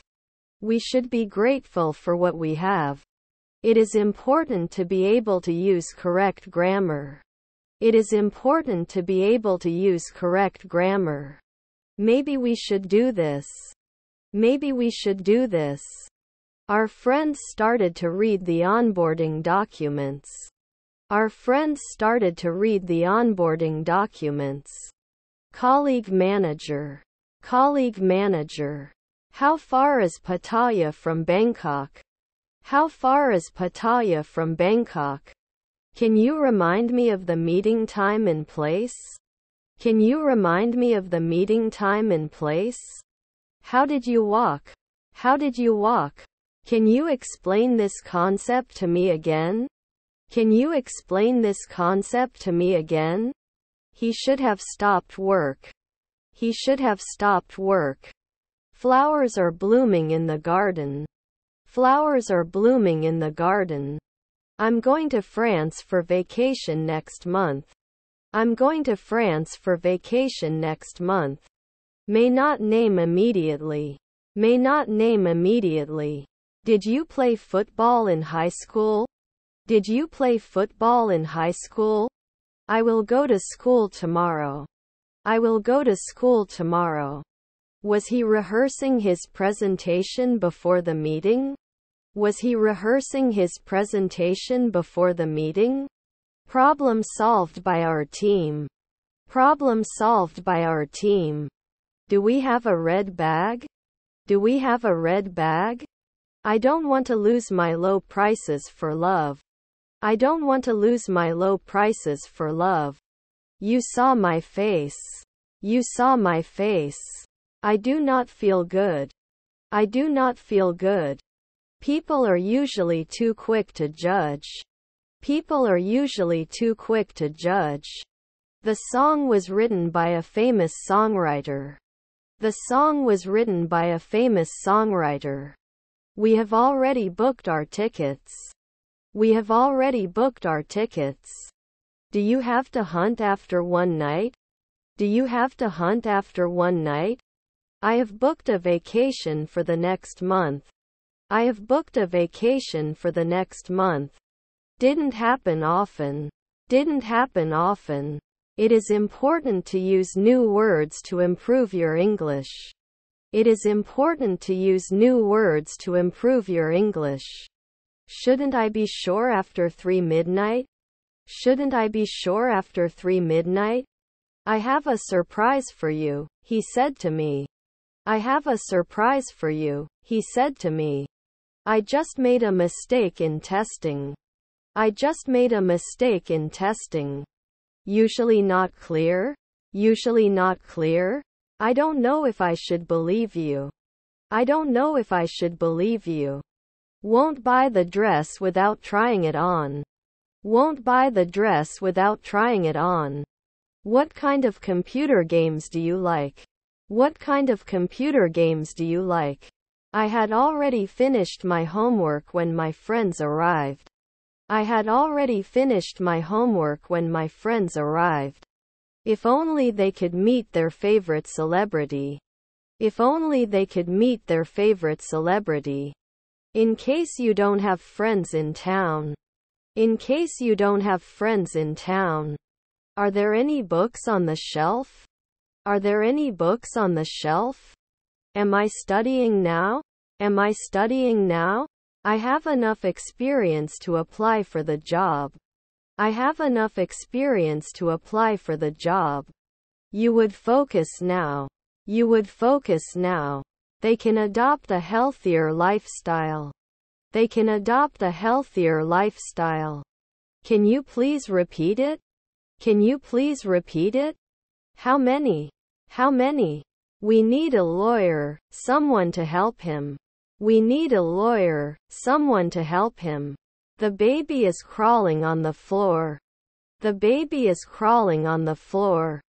We should be grateful for what we have. It is important to be able to use correct grammar. It is important to be able to use correct grammar. Maybe we should do this. Maybe we should do this. Our friends started to read the onboarding documents. Our friends started to read the onboarding documents. Colleague manager. Colleague manager. How far is Pattaya from Bangkok? How far is Pattaya from Bangkok? Can you remind me of the meeting time and place? Can you remind me of the meeting time and place? How did you walk? How did you walk? Can you explain this concept to me again? Can you explain this concept to me again? He should have stopped work. He should have stopped work. Flowers are blooming in the garden. Flowers are blooming in the garden. I'm going to France for vacation next month. I'm going to France for vacation next month. May not name immediately. May not name immediately. Did you play football in high school? Did you play football in high school? I will go to school tomorrow. I will go to school tomorrow. Was he rehearsing his presentation before the meeting? Was he rehearsing his presentation before the meeting? Problem solved by our team. Problem solved by our team. Do we have a red bag? Do we have a red bag? I don't want to lose my low prices for love. I don't want to lose my low prices for love. You saw my face. You saw my face. I do not feel good. I do not feel good. People are usually too quick to judge. People are usually too quick to judge. The song was written by a famous songwriter. The song was written by a famous songwriter. We have already booked our tickets. We have already booked our tickets. Do you have to hunt after one night? Do you have to hunt after one night? I have booked a vacation for the next month. I have booked a vacation for the next month. Didn't happen often. Didn't happen often. It is important to use new words to improve your English. It is important to use new words to improve your English. Shouldn't I be sure after 3 midnight? Shouldn't I be sure after 3 midnight? I have a surprise for you, he said to me. I have a surprise for you, he said to me. I just made a mistake in testing. I just made a mistake in testing. Usually not clear? Usually not clear? I don't know if I should believe you. I don't know if I should believe you. Won't buy the dress without trying it on. Won't buy the dress without trying it on. What kind of computer games do you like? What kind of computer games do you like? I had already finished my homework when my friends arrived. I had already finished my homework when my friends arrived. If only they could meet their favorite celebrity. If only they could meet their favorite celebrity. In case you don't have friends in town. In case you don't have friends in town. Are there any books on the shelf? Are there any books on the shelf? Am I studying now? Am I studying now? I have enough experience to apply for the job. I have enough experience to apply for the job. You would focus now. You would focus now. They can adopt a healthier lifestyle. They can adopt a healthier lifestyle. Can you please repeat it? Can you please repeat it? How many? How many? We need a lawyer, someone to help him. We need a lawyer, someone to help him. The baby is crawling on the floor. The baby is crawling on the floor.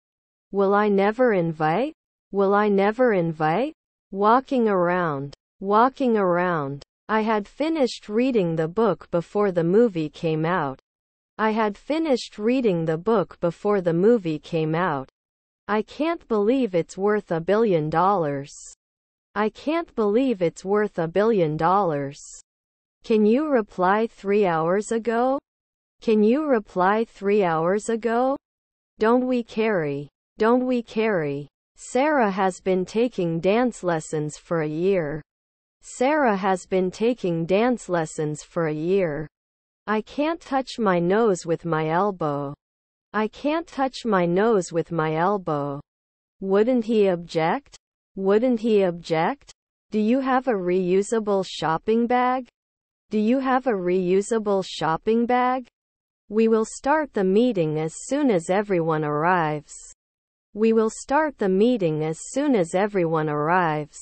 Will I never invite? Will I never invite? Walking around. Walking around. I had finished reading the book before the movie came out. I had finished reading the book before the movie came out. I can't believe it's worth $1 billion. I can't believe it's worth $1 billion. Can you reply 3 hours ago? Can you reply 3 hours ago? Don't we carry? Don't we carry? Sarah has been taking dance lessons for a year. Sarah has been taking dance lessons for a year. I can't touch my nose with my elbow. I can't touch my nose with my elbow. Wouldn't he object? Wouldn't he object? Do you have a reusable shopping bag? Do you have a reusable shopping bag? We will start the meeting as soon as everyone arrives. We will start the meeting as soon as everyone arrives.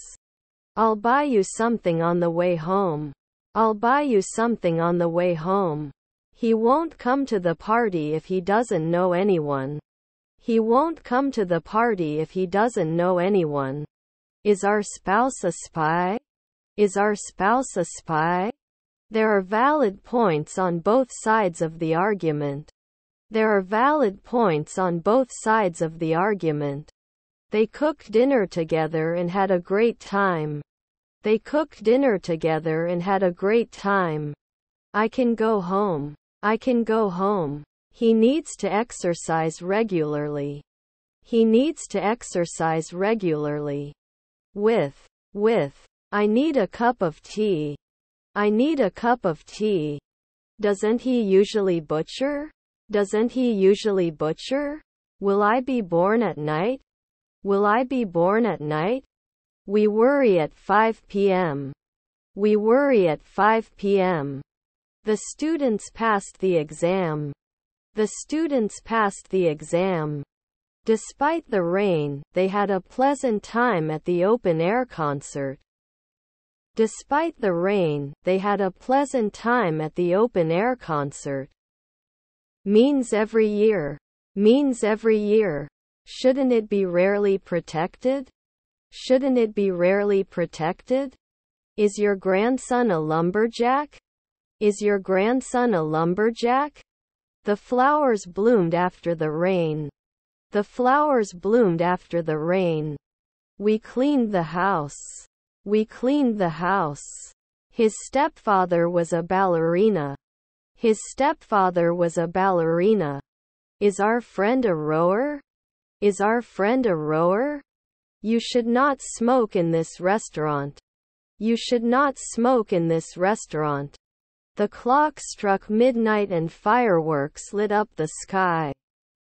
I'll buy you something on the way home. I'll buy you something on the way home. He won't come to the party if he doesn't know anyone. He won't come to the party if he doesn't know anyone. Is our spouse a spy? Is our spouse a spy? There are valid points on both sides of the argument. There are valid points on both sides of the argument. They cooked dinner together and had a great time. They cooked dinner together and had a great time. I can go home. I can go home. He needs to exercise regularly. He needs to exercise regularly. With. I need a cup of tea. I need a cup of tea. Doesn't he usually butcher? Doesn't he usually butcher? Will I be born at night? Will I be born at night? We worry at 5 p.m. We worry at 5 p.m. The students passed the exam. The students passed the exam. Despite the rain, they had a pleasant time at the open-air concert. Despite the rain, they had a pleasant time at the open-air concert. Means every year. Means every year. Shouldn't it be rarely protected? Shouldn't it be rarely protected? Is your grandson a lumberjack? Is your grandson a lumberjack? The flowers bloomed after the rain. The flowers bloomed after the rain. We cleaned the house. We cleaned the house. His stepfather was a ballerina. His stepfather was a ballerina. Is our friend a rower? Is our friend a rower? You should not smoke in this restaurant. You should not smoke in this restaurant. The clock struck midnight and fireworks lit up the sky.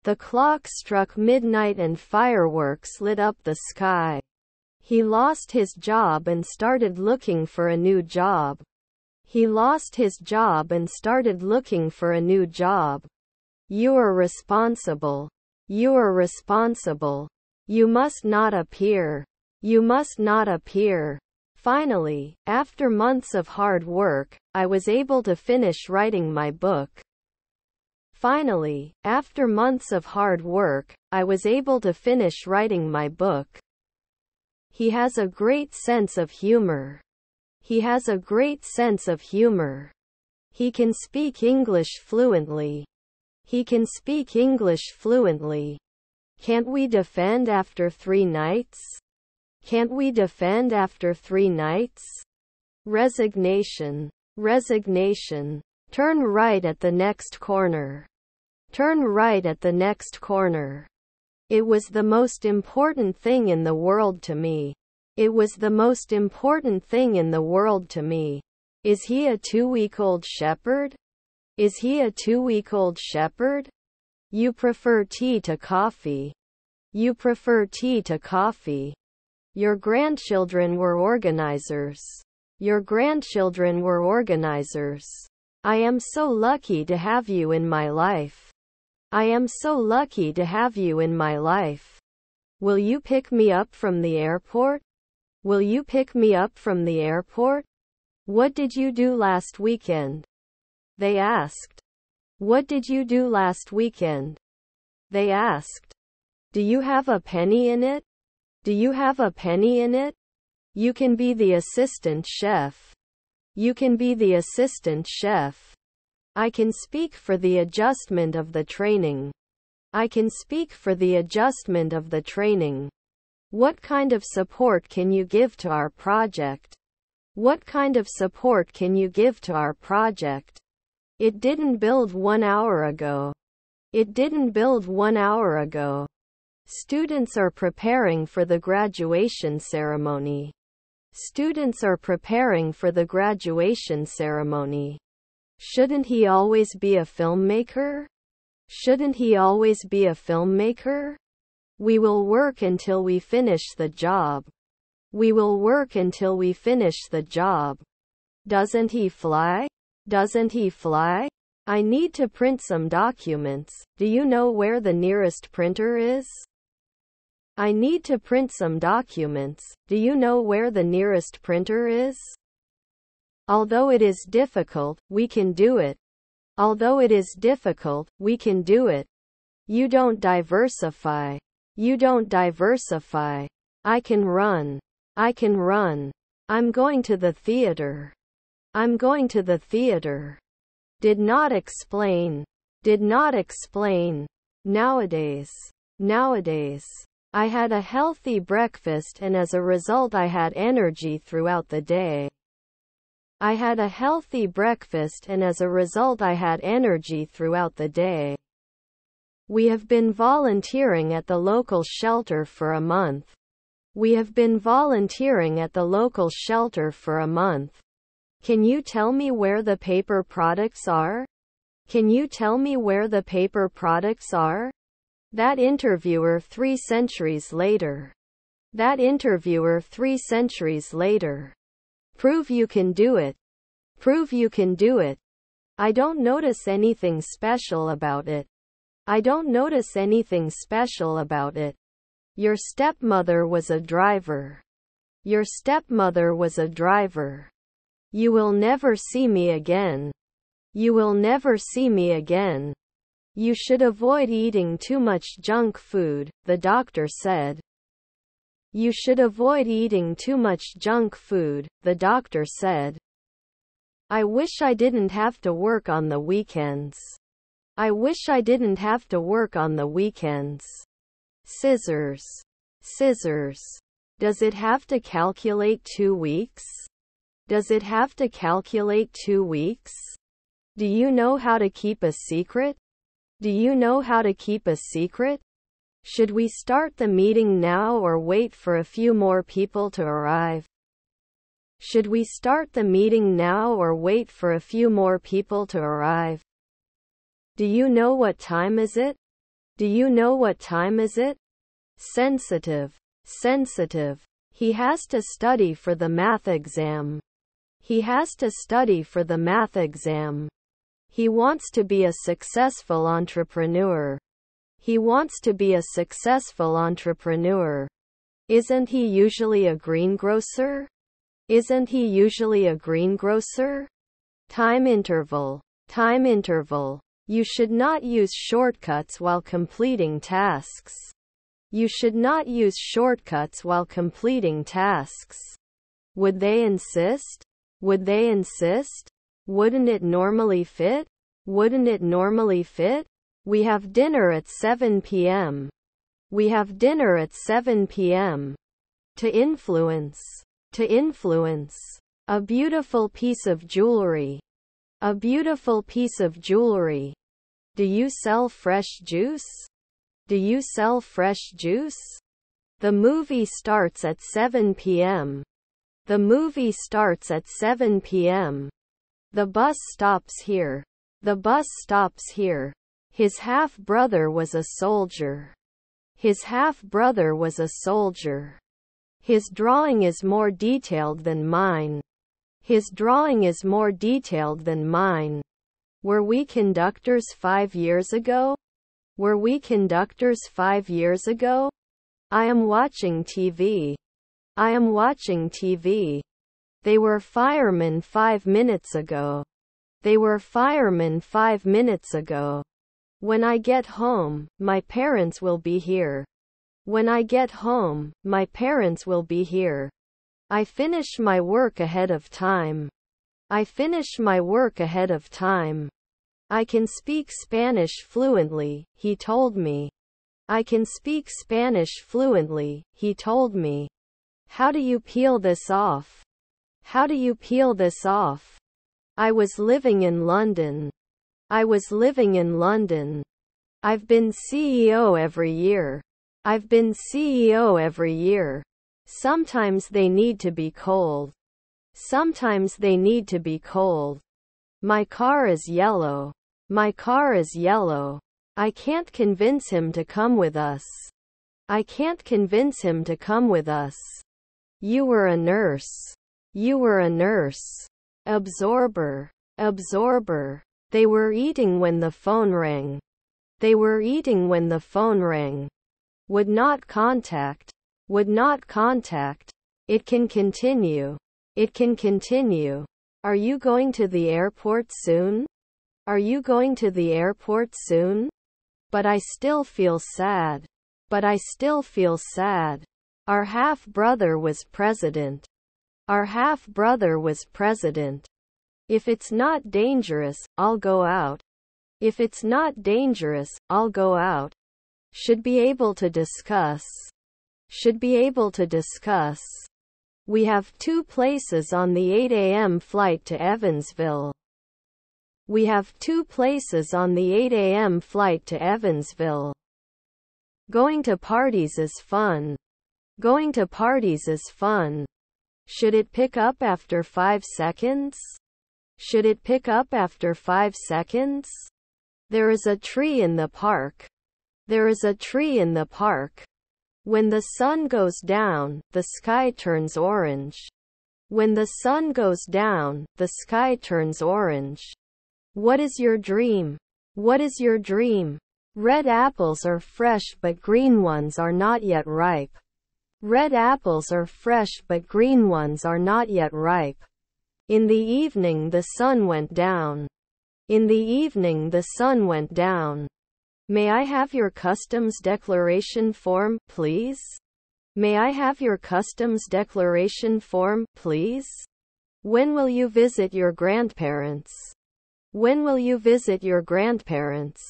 The clock struck midnight and fireworks lit up the sky. He lost his job and started looking for a new job. He lost his job and started looking for a new job. You are responsible. You are responsible. You must not appear. You must not appear. Finally, after months of hard work, I was able to finish writing my book. Finally, after months of hard work, I was able to finish writing my book. He has a great sense of humor. He has a great sense of humor. He can speak English fluently. He can speak English fluently. Can't we defend after 3 nights? Can't we defend after 3 nights? Resignation. Resignation. Turn right at the next corner. Turn right at the next corner. It was the most important thing in the world to me. It was the most important thing in the world to me. Is he a 2-week-old shepherd? Is he a 2-week-old shepherd? You prefer tea to coffee. You prefer tea to coffee. Your grandchildren were organizers. Your grandchildren were organizers. I am so lucky to have you in my life. I am so lucky to have you in my life. Will you pick me up from the airport? Will you pick me up from the airport? What did you do last weekend? They asked. What did you do last weekend? They asked. Do you have a penny in it? Do you have a penny in it? You can be the assistant chef. You can be the assistant chef. I can speak for the adjustment of the training. I can speak for the adjustment of the training. What kind of support can you give to our project? What kind of support can you give to our project? It didn't build 1 hour ago. It didn't build 1 hour ago. Students are preparing for the graduation ceremony. Students are preparing for the graduation ceremony. Shouldn't he always be a filmmaker? Shouldn't he always be a filmmaker? We will work until we finish the job. We will work until we finish the job. Doesn't he fly? Doesn't he fly? I need to print some documents. Do you know where the nearest printer is? I need to print some documents. Do you know where the nearest printer is? Although it is difficult, we can do it. Although it is difficult, we can do it. You don't diversify. You don't diversify. I can run. I can run. I'm going to the theater. I'm going to the theater. Did not explain. Did not explain. Nowadays. Nowadays. I had a healthy breakfast and as a result I had energy throughout the day. I had a healthy breakfast and as a result I had energy throughout the day. We have been volunteering at the local shelter for a month. We have been volunteering at the local shelter for a month. Can you tell me where the paper products are? Can you tell me where the paper products are? That interviewer 3 centuries later. That interviewer 3 centuries later. Prove you can do it. Prove you can do it. I don't notice anything special about it. I don't notice anything special about it. Your stepmother was a driver. Your stepmother was a driver. You will never see me again. You will never see me again. You should avoid eating too much junk food, the doctor said. You should avoid eating too much junk food, the doctor said. I wish I didn't have to work on the weekends. I wish I didn't have to work on the weekends. Scissors. Scissors. Does it have to calculate 2 weeks? Does it have to calculate 2 weeks? Do you know how to keep a secret? Do you know how to keep a secret? Should we start the meeting now or wait for a few more people to arrive? Should we start the meeting now or wait for a few more people to arrive? Do you know what time is it? Do you know what time is it? Sensitive. Sensitive. He has to study for the math exam. He has to study for the math exam. He wants to be a successful entrepreneur. He wants to be a successful entrepreneur. Isn't he usually a greengrocer? Isn't he usually a greengrocer? Time interval. Time interval. You should not use shortcuts while completing tasks. You should not use shortcuts while completing tasks. Would they insist? Would they insist? Wouldn't it normally fit? Wouldn't it normally fit? We have dinner at 7 p.m. We have dinner at 7 p.m. To influence. To influence. A beautiful piece of jewelry. A beautiful piece of jewelry. Do you sell fresh juice? Do you sell fresh juice? The movie starts at 7 p.m. The movie starts at 7 p.m. The bus stops here. The bus stops here. His half-brother was a soldier. His half-brother was a soldier. His drawing is more detailed than mine. His drawing is more detailed than mine. Were we conductors 5 years ago? Were we conductors 5 years ago? I am watching TV. I am watching TV. They were firemen 5 minutes ago. They were firemen 5 minutes ago. When I get home, my parents will be here. When I get home, my parents will be here. I finish my work ahead of time. I finish my work ahead of time. I can speak Spanish fluently, he told me. I can speak Spanish fluently, he told me. How do you peel this off? How do you peel this off? I was living in London. I was living in London. I've been CEO every year. I've been CEO every year. Sometimes they need to be cold. Sometimes they need to be cold. My car is yellow. My car is yellow. I can't convince him to come with us. I can't convince him to come with us. You were a nurse. You were a nurse. Absorber. Absorber. They were eating when the phone rang. They were eating when the phone rang. Would not contact. Would not contact. It can continue. It can continue. Are you going to the airport soon? Are you going to the airport soon? But I still feel sad. But I still feel sad. Our half-brother was president. Our half-brother was president. If it's not dangerous, I'll go out. If it's not dangerous, I'll go out. Should be able to discuss. Should be able to discuss. We have 2 places on the 8 a.m. flight to Evansville. We have 2 places on the 8 a.m. flight to Evansville. Going to parties is fun. Going to parties is fun. Should it pick up after 5 seconds? Should it pick up after 5 seconds? There is a tree in the park. There is a tree in the park. When the sun goes down, the sky turns orange. When the sun goes down, the sky turns orange. What is your dream? What is your dream? Red apples are fresh but green ones are not yet ripe. Red apples are fresh but green ones are not yet ripe. In the evening the sun went down. In the evening the sun went down. May I have your customs declaration form, please? May I have your customs declaration form, please? When will you visit your grandparents? When will you visit your grandparents?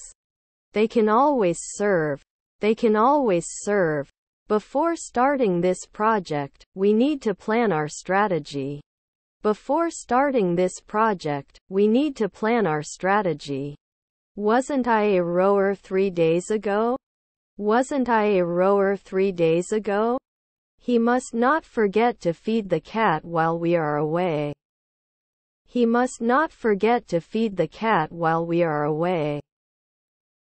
They can always serve. They can always serve. Before starting this project, we need to plan our strategy. Before starting this project, we need to plan our strategy. Wasn't I a rower 3 days ago? Wasn't I a rower 3 days ago? He must not forget to feed the cat while we are away. He must not forget to feed the cat while we are away.